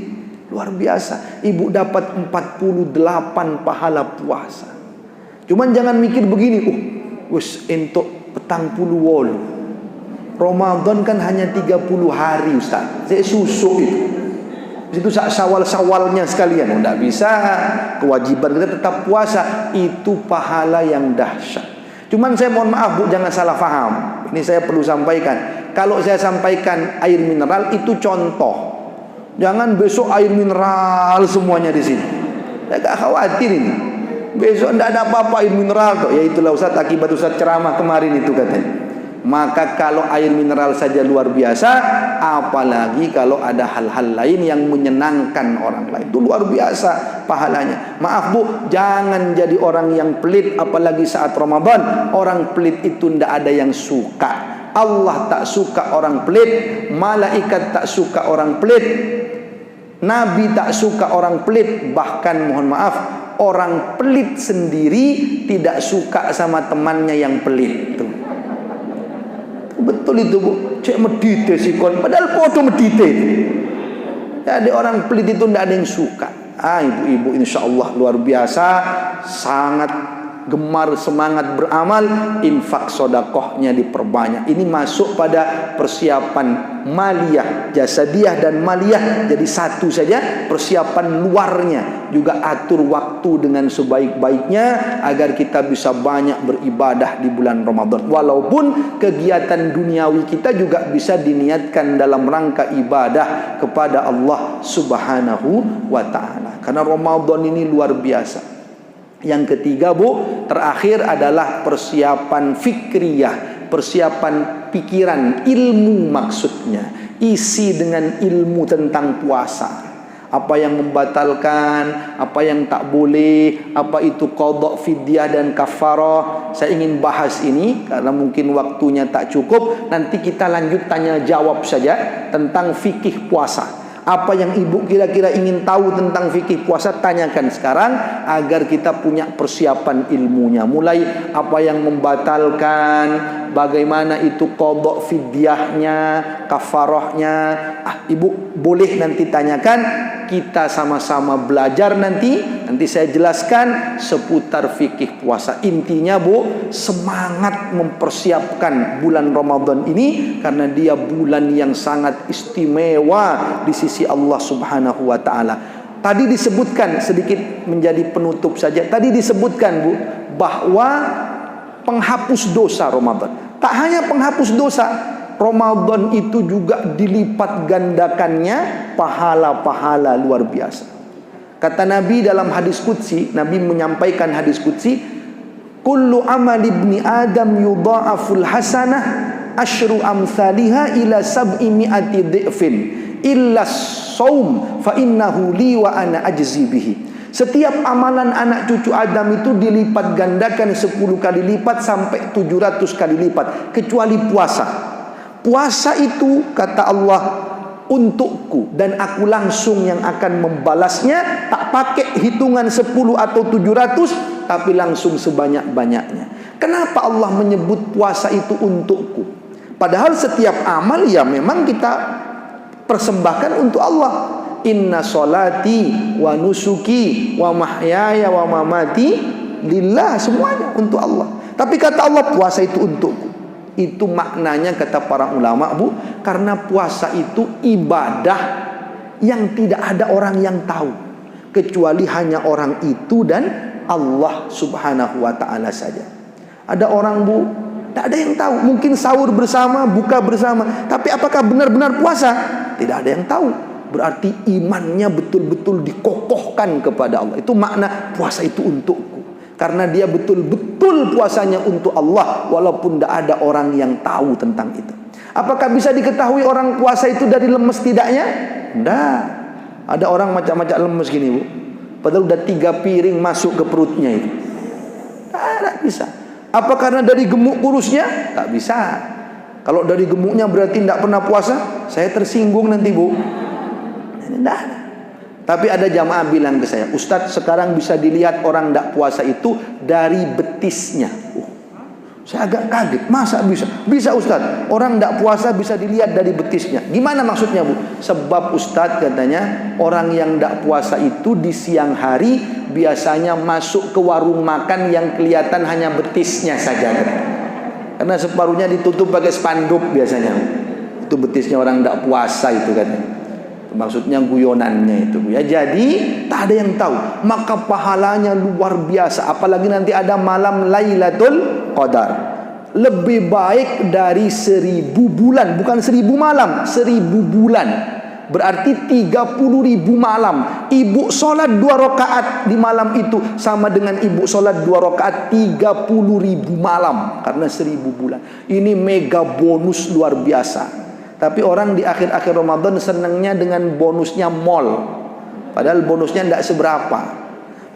luar biasa. Ibu dapat 48 pahala puasa. Cuman jangan mikir begini, wis entuk 48. Ramadan kan hanya 30 hari Ustaz. Saya susuk itu. Itu sawal-sawalnya sekalian. Tidak bisa. Kewajiban kita tetap puasa. Itu pahala yang dahsyat. Cuman saya mohon maaf Bu, jangan salah faham. Ini saya perlu sampaikan. Kalau saya sampaikan air mineral itu contoh. Jangan besok air mineral semuanya di sini. Saya agak khawatir ini. Besok tidak ada apa-apa air mineral kok. Ya itulah Ustaz, akibat Ustaz ceramah kemarin itu katanya. Maka kalau air mineral saja luar biasa, apalagi kalau ada hal-hal lain yang menyenangkan orang lain. Itu luar biasa pahalanya. Maaf Bu, jangan jadi orang yang pelit apalagi saat Ramadan. Orang pelit itu tidak ada yang suka. Allah tak suka orang pelit, malaikat tak suka orang pelit, Nabi tak suka orang pelit. Bahkan mohon maaf, orang pelit sendiri tidak suka sama temannya yang pelit. Tuh. Betul itu Bu. Cek medite sih kon, padahal foto medite. Jadi orang pelit itu tidak ada yang suka. Ibu-ibu insya Allah luar biasa, sangat gemar semangat beramal, infak sodakohnya diperbanyak. Ini masuk pada persiapan maliyah, jasadiyah dan maliyah jadi satu saja. Persiapan luarnya juga atur waktu dengan sebaik-baiknya agar kita bisa banyak beribadah di bulan Ramadan. Walaupun kegiatan duniawi kita juga bisa diniatkan dalam rangka ibadah kepada Allah Subhanahu wa ta'ala. Karena Ramadan ini luar biasa. Yang ketiga Bu, terakhir adalah persiapan fikriyah, persiapan pikiran, ilmu maksudnya. Isi dengan ilmu tentang puasa. Apa yang membatalkan, apa yang tak boleh, apa itu qadha, fidyah dan kafarah. Saya ingin bahas ini karena mungkin waktunya tak cukup. Nanti kita lanjut tanya jawab saja tentang fikih puasa. Apa yang ibu kira-kira ingin tahu tentang fikih puasa, tanyakan sekarang agar kita punya persiapan ilmunya. Mulai apa yang membatalkan, bagaimana itu qadha fidyahnya, kafarahnya. Ibu boleh nanti tanyakan, kita sama-sama belajar nanti saya jelaskan seputar fikih puasa. Intinya Bu, semangat mempersiapkan bulan Ramadan ini karena dia bulan yang sangat istimewa di sisi Allah Subhanahu wa ta'ala. Tadi disebutkan, sedikit menjadi penutup saja, tadi disebutkan Bu, bahwa penghapus dosa Ramadan. Tak hanya penghapus dosa, Ramadan itu juga dilipat gandakannya pahala-pahala luar biasa. Kata Nabi dalam hadis qudsi, Nabi menyampaikan hadis qudsi, kullu amal ibni Adam yudha'aful hasanah asyru amsalihha ila sab'i mi'ati dhi'fin illa shaum fa innahu li wa ana ajzi bihi. Setiap amalan anak cucu Adam itu dilipat gandakan 10 kali lipat sampai 700 kali lipat kecuali puasa. Puasa itu kata Allah untukku dan aku langsung yang akan membalasnya, tak pakai hitungan 10 atau 700 tapi langsung sebanyak-banyaknya. Kenapa Allah menyebut puasa itu untukku? Padahal setiap amal ya memang kita persembahkan untuk Allah. Inna sholati wa nusuki wa mahyaya wa mamati lillah, semuanya untuk Allah. Tapi kata Allah puasa itu untukku. Itu maknanya kata para ulama Bu, karena puasa itu ibadah yang tidak ada orang yang tahu kecuali hanya orang itu dan Allah Subhanahu wa ta'ala saja. Ada orang Bu, tak ada yang tahu. Mungkin sahur bersama, buka bersama, tapi apakah benar-benar puasa? Tidak ada yang tahu. Berarti imannya betul-betul dikokohkan kepada Allah. Itu makna puasa itu untukku. Karena dia betul-betul puasanya untuk Allah, walaupun tidak ada orang yang tahu tentang itu. Apakah bisa diketahui orang puasa itu dari lemes tidaknya? Tidak. Ada orang macam-macam lemes gini Bu, padahal udah 3 piring masuk ke perutnya itu. Tidak bisa. Apa karena dari gemuk kurusnya? Tak bisa. Kalau dari gemuknya berarti tidak pernah puasa. Saya tersinggung nanti Bu. Tidak ada. Tapi ada jamaah bilang ke saya, Ustadz sekarang bisa dilihat orang tidak puasa itu dari betisnya. Saya agak kaget, masa bisa? Bisa Ustadz, orang tidak puasa bisa dilihat dari betisnya. Gimana maksudnya Bu? Sebab Ustadz katanya, orang yang tidak puasa itu di siang hari biasanya masuk ke warung makan yang kelihatan hanya betisnya saja. Karena separuhnya ditutup pakai spanduk biasanya. Itu betisnya orang tidak puasa itu katanya. Maksudnya guyonannya itu ya. Jadi tak ada yang tahu, maka pahalanya luar biasa. Apalagi nanti ada malam Lailatul Qadar, lebih baik dari 1000 bulan. Bukan 1000 malam, 1000 bulan. Berarti 30.000 malam. Ibu sholat 2 rakaat di malam itu sama dengan ibu sholat 2 rakaat 30.000 malam. Karena 1000 bulan. Ini mega bonus luar biasa. Tapi orang di akhir-akhir Ramadan senangnya dengan bonusnya mall. Padahal bonusnya tidak seberapa.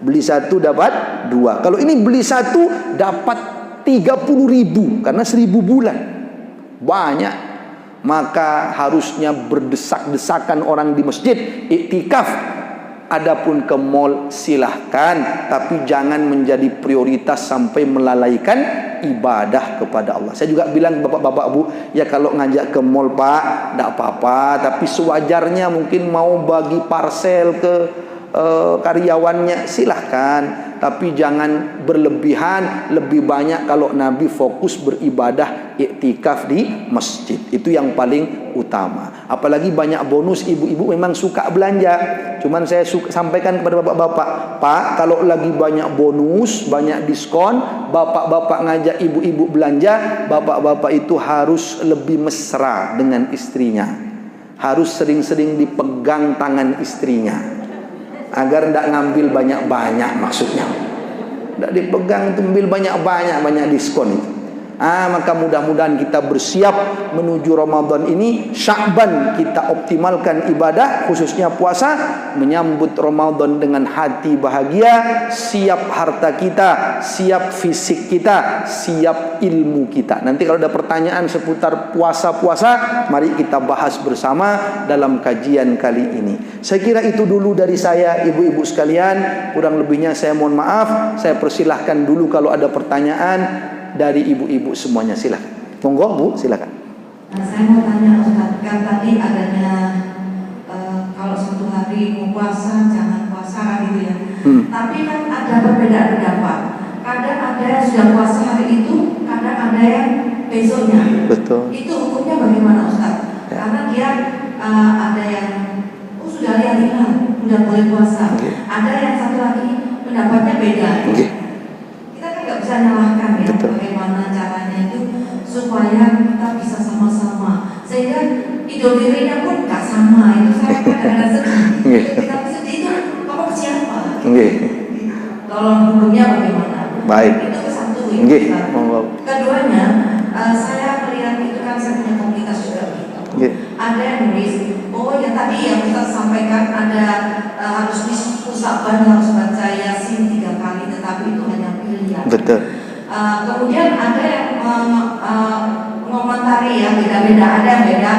Beli 1 dapat 2. Kalau ini beli 1 dapat 30.000 karena 1000 bulan. Banyak. Maka harusnya berdesak-desakan orang di masjid iktikaf. Adapun ke mall silahkan, tapi jangan menjadi prioritas sampai melalaikan ibadah kepada Allah. Saya juga bilang bapak-bapak Bu, ya kalau ngajak ke mall Pak, tidak apa-apa, tapi sewajarnya mungkin mau bagi parcel ke karyawannya silahkan, tapi jangan berlebihan. Lebih banyak kalau Nabi fokus beribadah iktikaf di masjid, itu yang paling utama. Apalagi banyak bonus, ibu-ibu memang suka belanja. Cuman saya sampaikan kepada bapak-bapak, Pak, kalau lagi banyak bonus, banyak diskon, bapak-bapak ngajak ibu-ibu belanja, bapak-bapak itu harus lebih mesra dengan istrinya, harus sering-sering dipegang tangan istrinya, agar tidak ngambil banyak-banyak, maksudnya tidak dipegang, ambil banyak-banyak diskon itu. Maka mudah-mudahan kita bersiap menuju Ramadan ini. Sya'ban kita optimalkan ibadah, khususnya puasa, menyambut Ramadan dengan hati bahagia, siap harta kita, siap fisik kita, siap ilmu kita. Nanti kalau ada pertanyaan seputar puasa-puasa, mari kita bahas bersama dalam kajian kali ini. Saya kira itu dulu dari saya, ibu-ibu sekalian. Kurang lebihnya saya mohon maaf. Saya persilahkan dulu kalau ada pertanyaan dari ibu-ibu semuanya, silakan. Monggo Bu, silakan. Saya mau tanya Ustaz, kan tadi adanya kalau suatu hari mau puasa jangan puasa gitu ya. Tapi kan ada perbedaan pendapat. Kadang ada yang sudah puasa hari itu, kadang ada yang besoknya. Betul. Itu hukumnya bagaimana Ustaz? Ya. Karena dia ada yang sudah lihat hilal, sudah boleh puasa. Okay. Ada yang satu lagi pendapatnya beda. Okay. Nggak bisa nyalahkan ya. Betul. Bagaimana caranya itu supaya kita bisa sama-sama, sehingga Idul Fitrinya pun nggak sama. Itu saya kadang-kadang sedih. Kita sedih itu kamu ke siapa? Tolong hukumnya bagaimana? Baik. Itu ke satu ya. Keduanya, saya melihat itu kan saya punya komunitas juga. Ada yang nulis, oh ya tadi yang Ustaz sampaikan ada harus diusahakan, harus baca Yasin 3 kali, tetapi itu hanya pilihan. Betul. Kemudian ada yang mengomentari ya, beda-beda. Ada yang beda,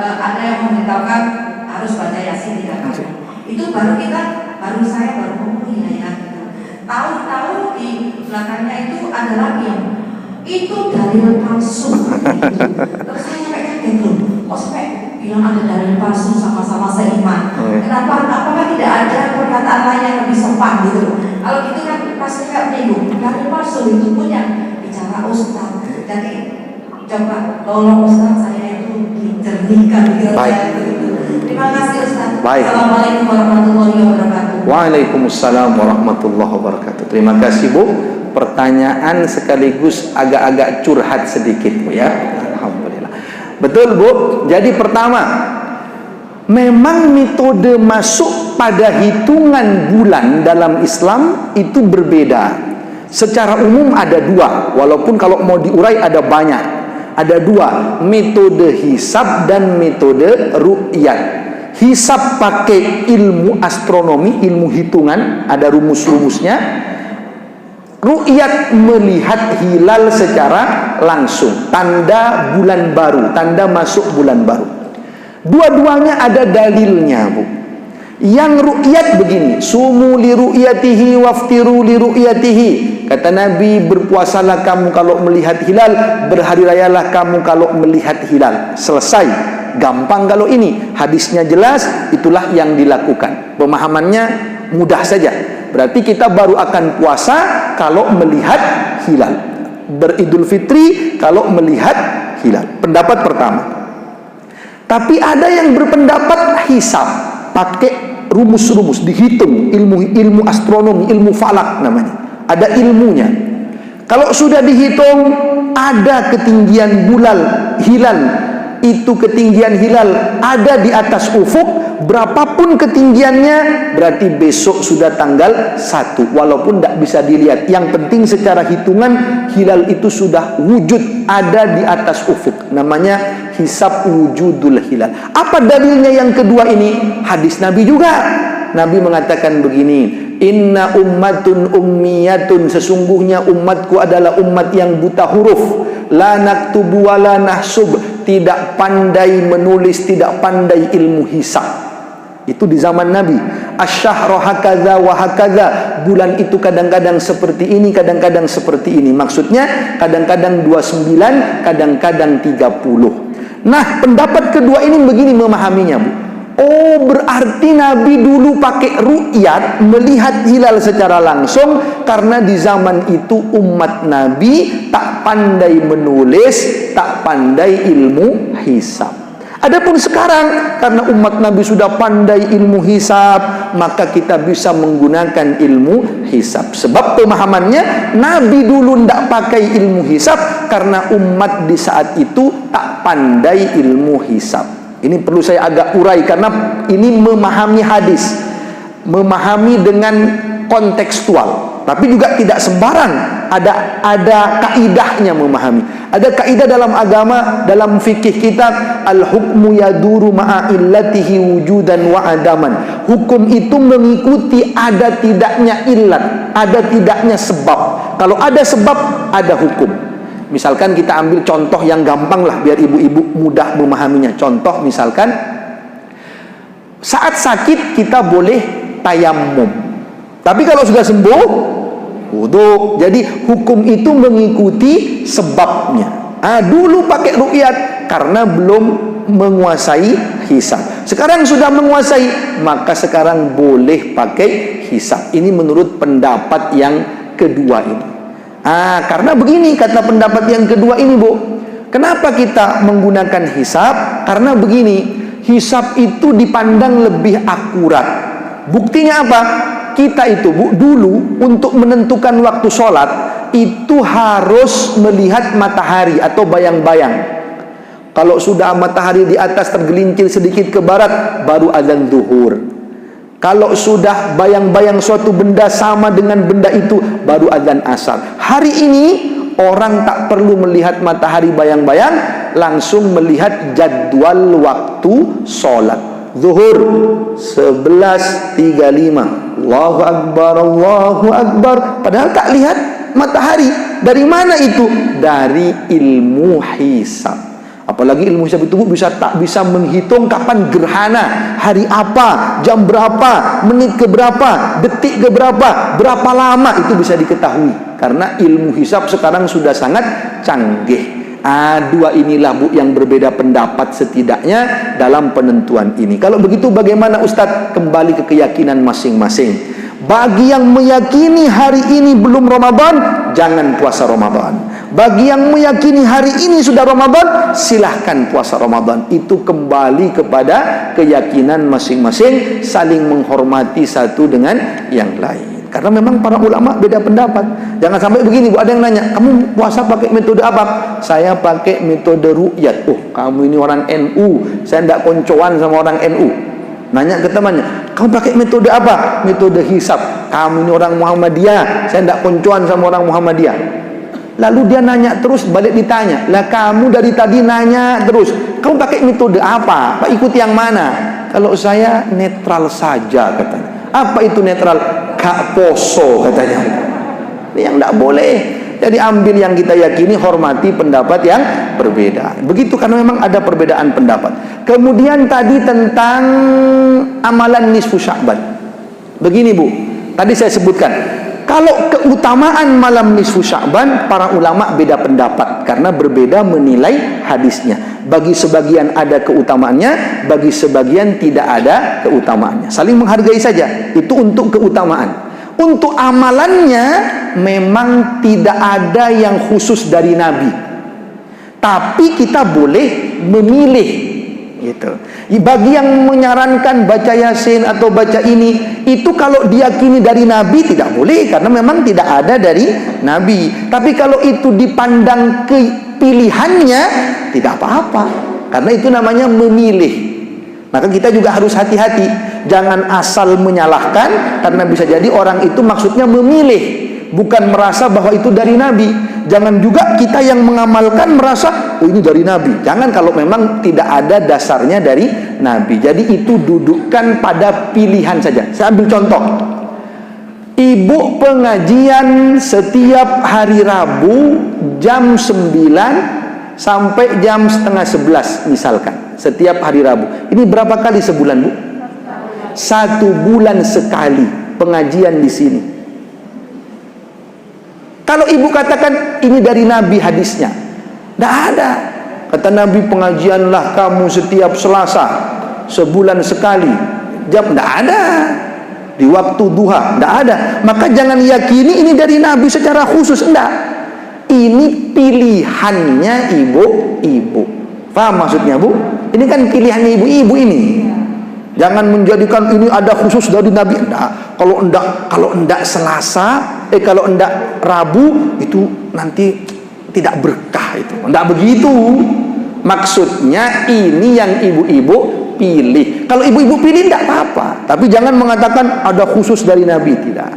ada yang memberitahukan harus baca Yasin 3 kali. Itu baru saya baru ya. Tahu-tahu di belakangnya itu ada lagi yang itu dalil palsu. Terus saya kayak gitu. Kok sampai bilang ada dalil palsu, sama-sama seiman? Kenapa? Apakah tidak ada perkataan lain yang lebih sopan gitu? Kalau gitu kan pasti nggak bingung. Dalil palsu itu punya bicara Ustaz. Jadi coba tolong Ustaz, saya itu dicernihkan gitu. Terima kasih Ustaz. Baik. Assalamualaikum warahmatullahi wabarakatuh. Waalaikumsalam warahmatullahi wabarakatuh. Terima kasih Bu. Pertanyaan sekaligus agak-agak curhat sedikit Bu ya. Alhamdulillah. Betul Bu. Jadi pertama, memang metode masuk pada hitungan bulan dalam Islam itu berbeda. Secara umum ada 2, walaupun kalau mau diurai ada banyak. Ada 2, metode hisab dan metode ru'yat. Hisab pakai ilmu astronomi, ilmu hitungan, ada rumus-rumusnya. Ru'yat melihat hilal secara langsung, tanda bulan baru, tanda masuk bulan baru. Dua-duanya ada dalilnya Bu. Yang ru'yat begini, sumu li ru'yatihi waftiru li ru'yatihi. Kata Nabi, berpuasalah kamu kalau melihat hilal, berhari rayalah kamu kalau melihat hilal. Selesai. Gampang kalau ini. Hadisnya jelas, itulah yang dilakukan. Pemahamannya mudah saja. Berarti kita baru akan puasa kalau melihat hilal. Beridul fitri kalau melihat hilal. Pendapat pertama. Tapi ada yang berpendapat hisab, pakai rumus-rumus, dihitung, ilmu astronomi, ilmu falak namanya. Ada ilmunya. Kalau sudah dihitung, ada ketinggian hilal, itu ketinggian hilal ada di atas ufuk, berapapun ketinggiannya, berarti besok sudah tanggal 1, walaupun tidak bisa dilihat. Yang penting secara hitungan, hilal itu sudah wujud, ada di atas ufuk. Namanya hisab wujudul hilal. Apa dalilnya yang kedua ini? Hadis Nabi juga. Nabi mengatakan begini, inna ummatun ummiyatun, sesungguhnya umatku adalah umat yang buta huruf, la naktubu wa la nahsub, tidak pandai menulis, tidak pandai ilmu hisab. Itu di zaman Nabi. Asyahra hakadha wa hakadha, bulan itu kadang-kadang seperti ini, kadang-kadang seperti ini. Maksudnya kadang-kadang 29, kadang-kadang 30. Nah, pendapat kedua ini begini memahaminya, Bu. Oh, berarti Nabi dulu pakai ru'yat, melihat hilal secara langsung, karena di zaman itu umat Nabi tak pandai menulis, tak pandai ilmu hisab. Adapun sekarang, karena umat Nabi sudah pandai ilmu hisab, maka kita bisa menggunakan ilmu hisab. Sebab pemahamannya, Nabi dulu tidak pakai ilmu hisab, karena umat di saat itu tak pandai ilmu hisab. Ini perlu saya agak urai, karena ini memahami hadis, memahami dengan kontekstual, tapi juga tidak sembarang. Ada kaidahnya memahami. Ada kaidah dalam agama, dalam fikih kita, al-hukmu yaduru ma'a illatihi wujudan wa adaman. Hukum itu mengikuti ada tidaknya illat, ada tidaknya sebab. Kalau ada sebab, ada hukum. Misalkan kita ambil contoh yang gampang lah, biar ibu-ibu mudah memahaminya. Contoh misalkan, saat sakit kita boleh tayamum, tapi kalau sudah sembuh, wudu. Jadi hukum itu mengikuti sebabnya. Dulu pakai ru'yat karena belum menguasai hisab. Sekarang sudah menguasai, maka sekarang boleh pakai hisab. Ini menurut pendapat yang kedua ini. Karena begini kata pendapat yang kedua ini, Bu. Kenapa kita menggunakan hisab? Karena begini, hisab itu dipandang lebih akurat. Buktinya apa? Kita itu, Bu, dulu untuk menentukan waktu sholat itu harus melihat matahari atau bayang-bayang. Kalau sudah matahari di atas tergelincir sedikit ke barat, baru azan zuhur. Kalau sudah bayang-bayang suatu benda sama dengan benda itu, baru azan asar. Hari ini orang tak perlu melihat matahari bayang-bayang, langsung melihat jadwal waktu sholat. Zuhur 11.35, Allahu Akbar, Allahu Akbar. Padahal tak lihat matahari. Dari mana itu? Dari ilmu hisab. Apalagi ilmu hisab itu tak bisa menghitung kapan gerhana, hari apa, jam berapa, menit ke berapa, detik ke berapa, berapa lama, itu bisa diketahui. Karena ilmu hisab sekarang sudah sangat canggih. Dua inilah, Bu, yang berbeda pendapat setidaknya dalam penentuan ini. Kalau begitu bagaimana, Ustadz? Kembali ke keyakinan masing-masing. Bagi yang meyakini hari ini belum Ramadan, jangan puasa Ramadan. Bagi yang meyakini hari ini sudah Ramadan, silahkan puasa Ramadan. Itu kembali kepada keyakinan masing-masing, saling menghormati satu dengan yang lain. Karena memang para ulama beda pendapat. Jangan sampai begini, Bu, ada yang nanya, kamu puasa pakai metode apa? Saya pakai metode ru'yat. Kamu ini orang NU, saya tidak koncoan sama orang NU. Nanya ke temannya, kamu pakai metode apa? Metode hisab. Kamu ini orang Muhammadiyah, saya tidak koncoan sama orang Muhammadiyah. Lalu dia nanya terus, balik ditanya, lah kamu dari tadi nanya terus, kamu pakai metode apa? Pak, ikut yang mana? Kalau saya netral saja, katanya. Apa itu netral? Gak poso, katanya. Ini yang tidak boleh. Jadi ambil yang kita yakini, hormati pendapat yang berbeda. Begitu, karena memang ada perbedaan pendapat. Kemudian tadi tentang amalan nisfu Sya'ban. Begini Bu, tadi saya sebutkan, kalau keutamaan malam nisfu Sya'ban, para ulama beda pendapat karena berbeda menilai hadisnya. Bagi sebagian ada keutamaannya, bagi sebagian tidak ada keutamaannya. Saling menghargai saja, itu untuk keutamaan. Untuk amalannya memang tidak ada yang khusus dari Nabi, tapi kita boleh memilih gitu. Bagi yang menyarankan baca Yasin atau baca ini, itu kalau diyakini dari Nabi tidak boleh, karena memang tidak ada dari Nabi. Tapi kalau itu dipandang kepilihannya, tidak apa-apa, karena itu namanya memilih. Maka kita juga harus hati-hati, jangan asal menyalahkan, karena bisa jadi orang itu maksudnya memilih, bukan merasa bahwa itu dari Nabi. Jangan juga kita yang mengamalkan merasa, oh ini dari Nabi. Jangan, kalau memang tidak ada dasarnya dari Nabi. Jadi itu dudukkan pada pilihan saja. Saya ambil contoh, ibu pengajian setiap hari Rabu jam 9 sampai jam setengah 11 misalkan, setiap hari Rabu. Ini berapa kali sebulan Bu? 1 bulan sekali pengajian di sini. Kalau ibu katakan ini dari Nabi hadisnya, tidak ada. Kata Nabi, pengajianlah kamu setiap Selasa sebulan sekali jam, tidak ada. Di waktu duha, tidak ada. Maka jangan yakini ini dari Nabi secara khusus, tidak. Ini pilihannya ibu-ibu. Paham maksudnya Bu? Ini kan pilihannya ibu-ibu ini. Jangan menjadikan ini ada khusus dari Nabi. Enggak. Kalau enggak Selasa, kalau enggak Rabu, itu nanti tidak berkah itu. Enggak begitu. Maksudnya ini yang ibu-ibu pilih. Kalau ibu-ibu pilih enggak apa-apa. Tapi jangan mengatakan ada khusus dari Nabi, tidak.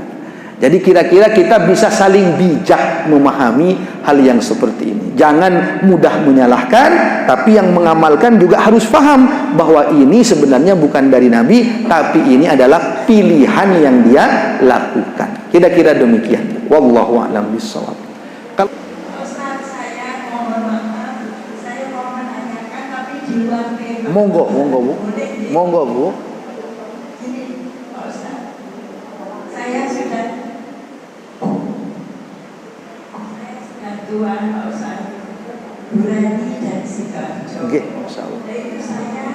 Jadi kira-kira kita bisa saling bijak memahami hal yang seperti ini. Jangan mudah menyalahkan, tapi yang mengamalkan juga harus paham bahwa ini sebenarnya bukan dari Nabi, tapi ini adalah pilihan yang dia lakukan. Kira-kira demikian. Wallahu a'lam bishawab. Ustaz, saya mohon maaf, saya mau menanyakan tapi di luar tema. Monggo Bu. Monggo Bu. Gini, Pak Ustaz, saya sudah tua, Pak Ustaz, Burani dan Sidoarjo. Oke, Masya Allah. Itu saya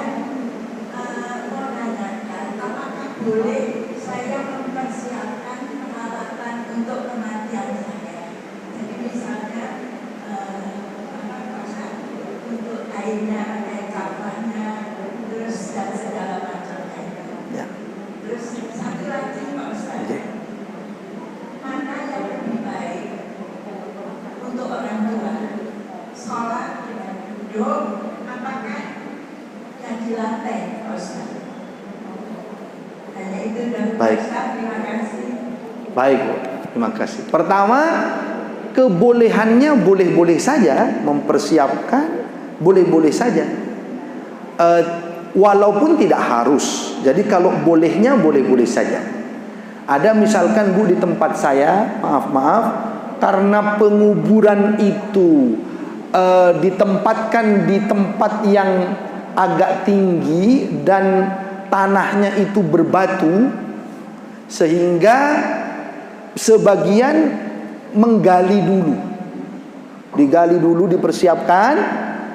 mau menanyakan, apakah boleh saya mempersiapkan peralatan untuk kematian saya? Jadi misalnya Pak Ustaz, untuk kainnya, kain kafannya, terus dan segala macamnya. Ya. Terus satu lagi Pak Ustaz, mana yang lebih baik untuk orang tua, sholat dengan duduk, apakah yang di lantai, Pak Ustaz? Hanya itu dan Baik. Ustaz, terima kasih. Baik Bu, terima kasih. Pertama, kebolehannya boleh-boleh saja, mempersiapkan boleh-boleh saja, walaupun tidak harus. Jadi kalau bolehnya boleh-boleh saja. Ada misalkan Bu di tempat saya, maaf, karena penguburan itu ditempatkan di tempat yang agak tinggi dan tanahnya itu berbatu, sehingga sebagian menggali dulu, digali dulu, dipersiapkan,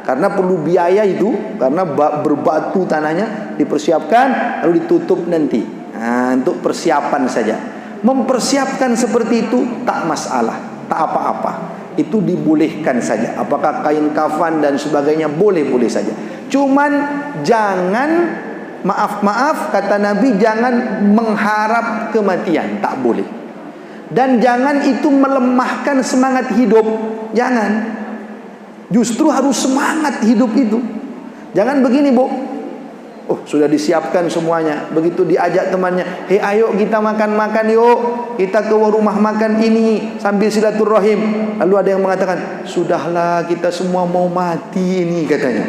karena perlu biaya itu, karena berbatu tanahnya, dipersiapkan lalu ditutup nanti. Nah, untuk persiapan saja. Mempersiapkan seperti itu tak masalah, tak apa-apa. Itu dibolehkan saja. Apakah kain kafan dan sebagainya, boleh-boleh saja. Cuman jangan, maaf kata Nabi, jangan mengharap kematian, tak boleh. Dan jangan itu melemahkan semangat hidup. Jangan. Justru harus semangat hidup itu. Jangan begini Bu, oh sudah disiapkan semuanya, begitu diajak temannya, hei ayo kita makan-makan yuk, kita ke rumah makan ini sambil silaturahim. Lalu ada yang mengatakan, sudahlah kita semua mau mati ini katanya.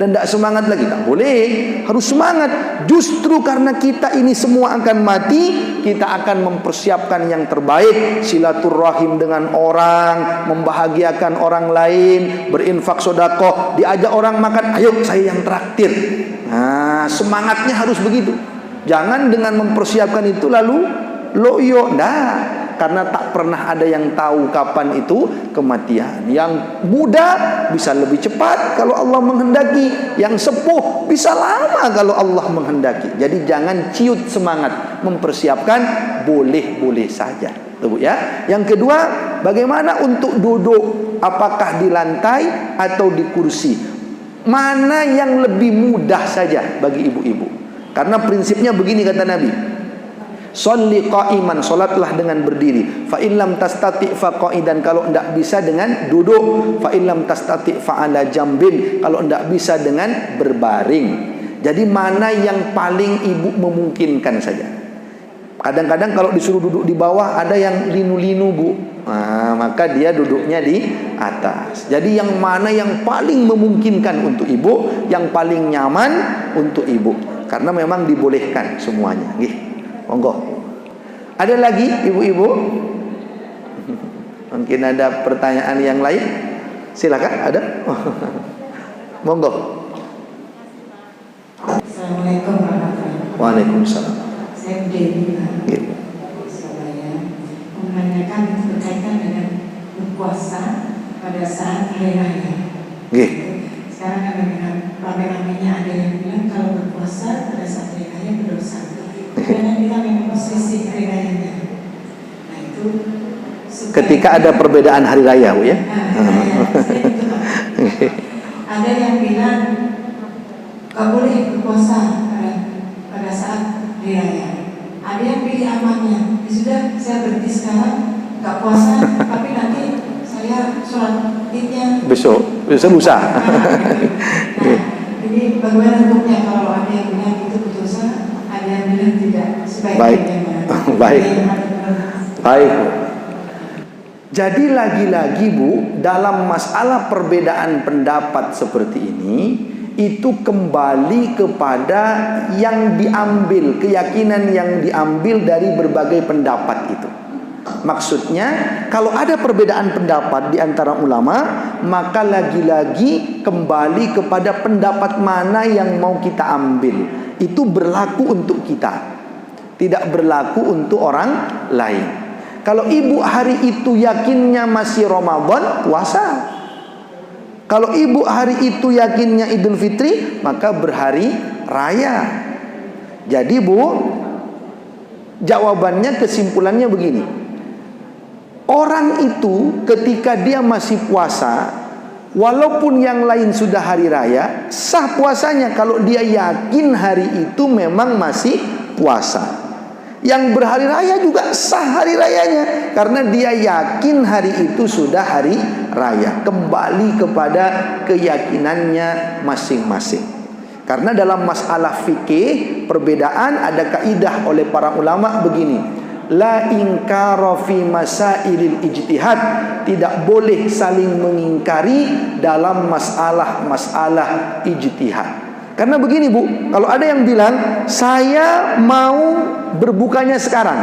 dan tidak semangat lagi. Tak boleh, harus semangat. Justru karena kita ini semua akan mati, kita akan mempersiapkan yang terbaik, silaturahim dengan orang, membahagiakan orang lain, berinfak sedekah, diajak orang makan, ayo saya yang traktir. Nah, semangatnya harus begitu. Jangan dengan mempersiapkan itu lalu loyo, nah. Karena tak pernah ada yang tahu kapan itu kematian. Yang muda bisa lebih cepat kalau Allah menghendaki. Yang sepuh bisa lama kalau Allah menghendaki. Jadi jangan ciut semangat. Mempersiapkan boleh-boleh saja. Tuh, ya. Yang kedua, bagaimana untuk duduk? Apakah di lantai atau di kursi? Mana yang lebih mudah saja bagi ibu-ibu? Karena prinsipnya begini kata Nabi, sholli qa'iman, solatlah dengan berdiri. Fa in lam tastati' fa qa'idan, kalau tidak bisa dengan duduk. Fa in lam tastati' fa ala jambin, kalau tidak bisa dengan berbaring. Jadi mana yang paling ibu memungkinkan saja. Kadang-kadang kalau disuruh duduk di bawah ada yang linu-linu, Bu. Nah, maka dia duduknya di atas. Jadi yang mana yang paling memungkinkan untuk ibu, yang paling nyaman untuk ibu. Karena memang dibolehkan semuanya. Nggih. Monggo. Ada lagi ibu-ibu? Mungkin ada pertanyaan yang lain? Silakan, ada? Monggo. Assalamualaikum warahmatullahi wabarakatuh. Waalaikumsalam. Saya Dewi di Surabaya. Menanyakan berkaitan dengan berpuasa pada saat hari raya. Nggih. Sekarang kan ramai-ramainya ada yang bilang kalau berpuasa pada saat hari raya berdosa. Karena kita memang posisi hari rayanya. Nah itu ketika ada perbedaan hari raya, Bu, ya. Ada yang bilang gak boleh berpuasa pada saat hari raya. Ada yang pilih amannya. Sudah saya berhenti sekarang gak puasa, tapi nanti saya sholat idnya besok lusa. Jadi bagaimana hukumnya kalau ada yang bilang itu berdosa? Ada yang bilang tidak. Baik. Baik. Baik. Jadi lagi-lagi, Bu, dalam masalah perbedaan pendapat seperti ini, itu kembali kepada yang diambil, keyakinan yang diambil dari berbagai pendapat itu. Maksudnya, kalau ada perbedaan pendapat di antara ulama, maka lagi-lagi kembali kepada pendapat mana yang mau kita ambil. Itu berlaku untuk kita, tidak berlaku untuk orang lain. Kalau ibu hari itu yakinnya masih Ramadan, puasa. Kalau ibu hari itu yakinnya Idul Fitri, maka berhari raya. Jadi, Bu, jawabannya, kesimpulannya begini. Orang itu ketika dia masih puasa, walaupun yang lain sudah hari raya, sah puasanya kalau dia yakin hari itu memang masih puasa. Yang berhari raya juga sah hari rayanya, karena dia yakin hari itu sudah hari raya. Kembali kepada keyakinannya masing-masing. Karena dalam masalah fikih, perbedaan ada kaidah oleh para ulama begini. La inkara fi masailil ijtihad, tidak boleh saling mengingkari dalam masalah-masalah ijtihad. Karena begini, Bu, kalau ada yang bilang saya mau berbukanya sekarang,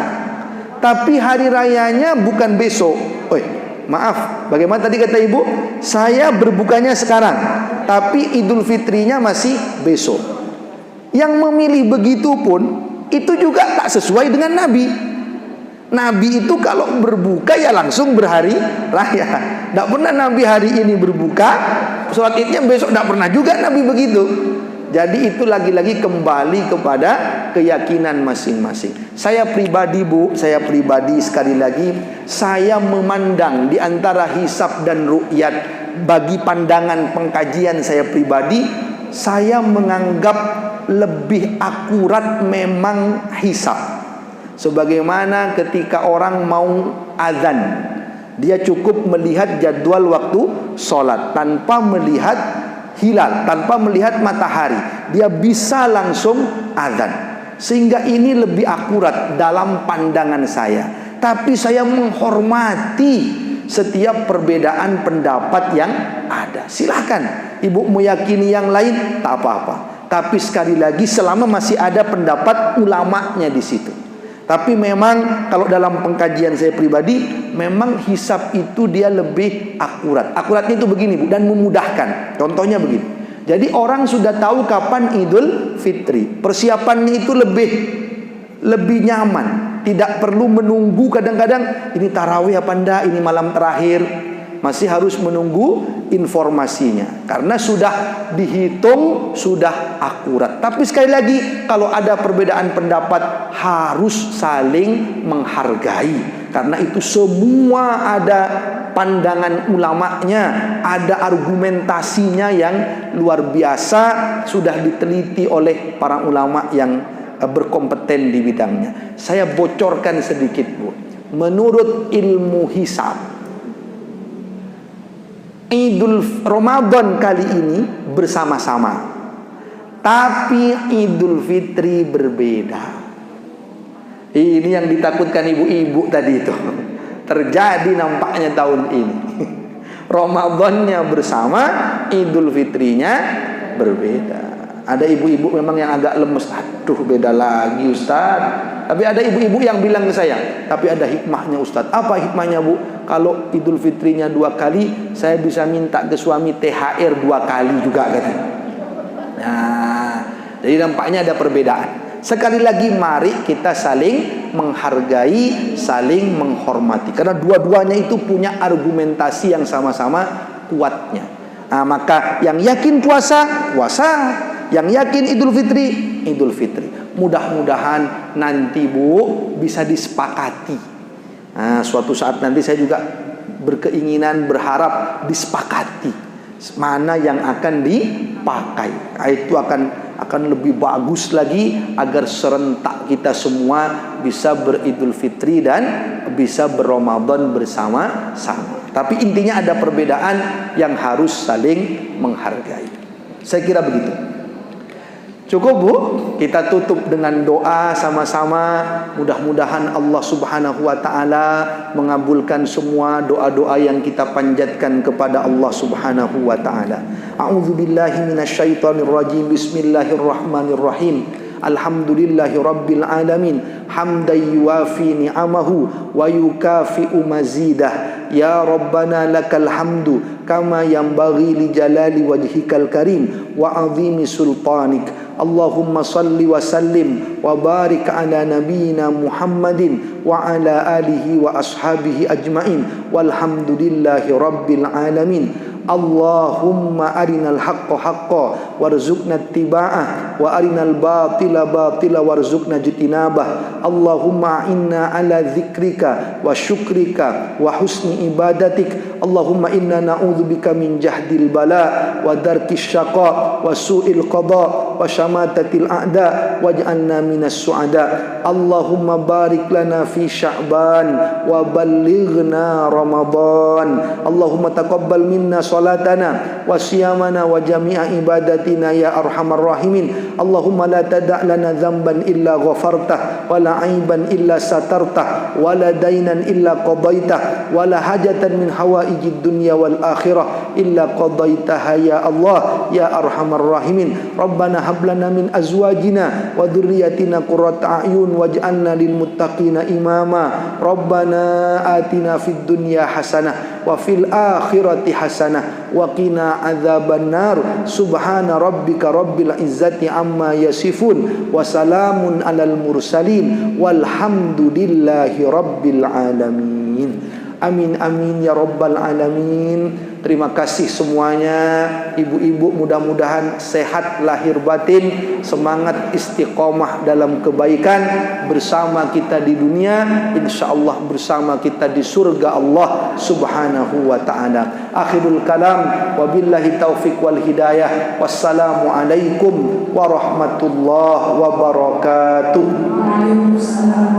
tapi hari rayanya bukan besok. Maaf, bagaimana tadi kata Ibu? Saya berbukanya sekarang, tapi Idul Fitrinya masih besok. Yang memilih begitu pun itu juga tak sesuai dengan Nabi. Nabi itu kalau berbuka ya langsung berhari raya. Tidak pernah Nabi hari ini berbuka, sholat idnya besok, tidak pernah juga Nabi begitu. Jadi itu lagi-lagi kembali kepada keyakinan masing-masing. Saya pribadi, Bu, saya pribadi sekali lagi, saya memandang di antara hisab dan ru'yat, bagi pandangan pengkajian saya pribadi, saya menganggap lebih akurat memang hisab. Sebagaimana ketika orang mau azan, dia cukup melihat jadwal waktu sholat tanpa melihat hilal, tanpa melihat matahari, dia bisa langsung azan. Sehingga ini lebih akurat dalam pandangan saya. Tapi saya menghormati setiap perbedaan pendapat yang ada. Silahkan ibu meyakini yang lain, tak apa-apa. Tapi sekali lagi selama masih ada pendapat ulamanya di situ. Tapi memang kalau dalam pengkajian saya pribadi, memang hisab itu dia lebih akurat. Akuratnya itu begini Bu, dan memudahkan. Contohnya begini. Jadi orang sudah tahu kapan Idul Fitri. Persiapannya itu lebih nyaman. Tidak perlu menunggu kadang-kadang ini tarawih apa enggak, ini malam terakhir. Masih harus menunggu informasinya karena sudah dihitung, sudah akurat. Tapi sekali lagi, kalau ada perbedaan pendapat harus saling menghargai, karena itu semua ada pandangan ulamanya, ada argumentasinya yang luar biasa, sudah diteliti oleh para ulama yang berkompeten di bidangnya. Saya bocorkan sedikit Bu. Menurut ilmu hisab, Idul Ramadan kali ini bersama-sama, tapi Idul Fitri berbeda. Ini yang ditakutkan ibu-ibu tadi itu terjadi nampaknya tahun ini. Ramadannya bersama, Idul Fitrinya berbeda. Ada ibu-ibu memang yang agak lemes, aduh beda lagi Ustaz. Tapi ada ibu-ibu yang bilang ke saya, tapi ada hikmahnya Ustaz. Apa hikmahnya Bu? Kalau Idul Fitrinya 2 kali, saya bisa minta ke suami THR 2 kali juga katanya. Nah, jadi nampaknya ada perbedaan. Sekali lagi mari kita saling menghargai, saling menghormati, karena dua-duanya itu punya argumentasi yang sama-sama kuatnya. Nah, maka yang yakin puasa, puasa. Yang yakin Idul Fitri, Idul Fitri. Mudah-mudahan nanti Bu bisa disepakati. Nah, suatu saat nanti saya juga berkeinginan, berharap disepakati mana yang akan dipakai. Nah, itu akan lebih bagus lagi agar serentak kita semua bisa beridul fitri dan bisa berRamadan bersama-sama. Tapi intinya ada perbedaan yang harus saling menghargai. Saya kira begitu. Cukup Bu, kita tutup dengan doa sama-sama. Mudah-mudahan Allah Subhanahu wa taala mengabulkan semua doa-doa yang kita panjatkan kepada Allah Subhanahu wa taala. A'udzubillahi minasyaitonir rajim. Bismillahirrahmanirrahim. Alhamdulillahi rabbil alamin, hamdan yuwafi ni'amahu wa yukafi'u mazidah. Ya Rabbana lakal hamdu kama yanbaghi li jalali wajhikal karim wa azimi sultanik. Allahumma salli wa sallim wa barik ala nabiyyina Muhammadin wa ala alihi wa ashabihi ajma'in walhamdulillahi rabbil alamin. Allahumma arinal haqqa haqqa warzuqna ittiba'ah wa arinal batila batila warzuqna jitinabah. Allahumma inna ala dzikrika wa syukrika wa husni ibadatik. Allahumma inna na'udzubika min jahdil bala wa darkis syaqa wa su'il qada wa syamatatil a'da waj'alna minas su'ada. Allahumma barik lana fi sya'ban wa ballighna ramadan. Allahumma taqabbal minna salatana wa siyamana wa jami'a ibadatina ya arhamar rahimin. Allahumma la tada' lana dhanban illa ghafartah wa la aiban illa satartah wa la dainan illa qadaitah wa la hajatan min hawaijid dunya wal akhirah illa qadaitaha ya Allah ya arhamar rahimin. Rabbana hab lana min azwajina wa dhurriyyatina qurrata a'yun waj'alna lil muttaqina imama. Rabbana atina fid dunya hasanah wa fil akhirati hasanah wa qina adzaban nar. Subhana rabbika rabbil izzati amma yasifun wa salamun alal mursalin walhamdulillahi rabbil alamin. Amin amin ya rabbal alamin. Terima kasih semuanya. Ibu-ibu mudah-mudahan sehat lahir batin, semangat istiqomah dalam kebaikan bersama kita di dunia, insyaallah bersama kita di surga Allah Subhanahu wa taala. Akhirul kalam wabillahi taufik wal hidayah. Wassalamu alaikum warahmatullahi wabarakatuh. Waalaikumsalam.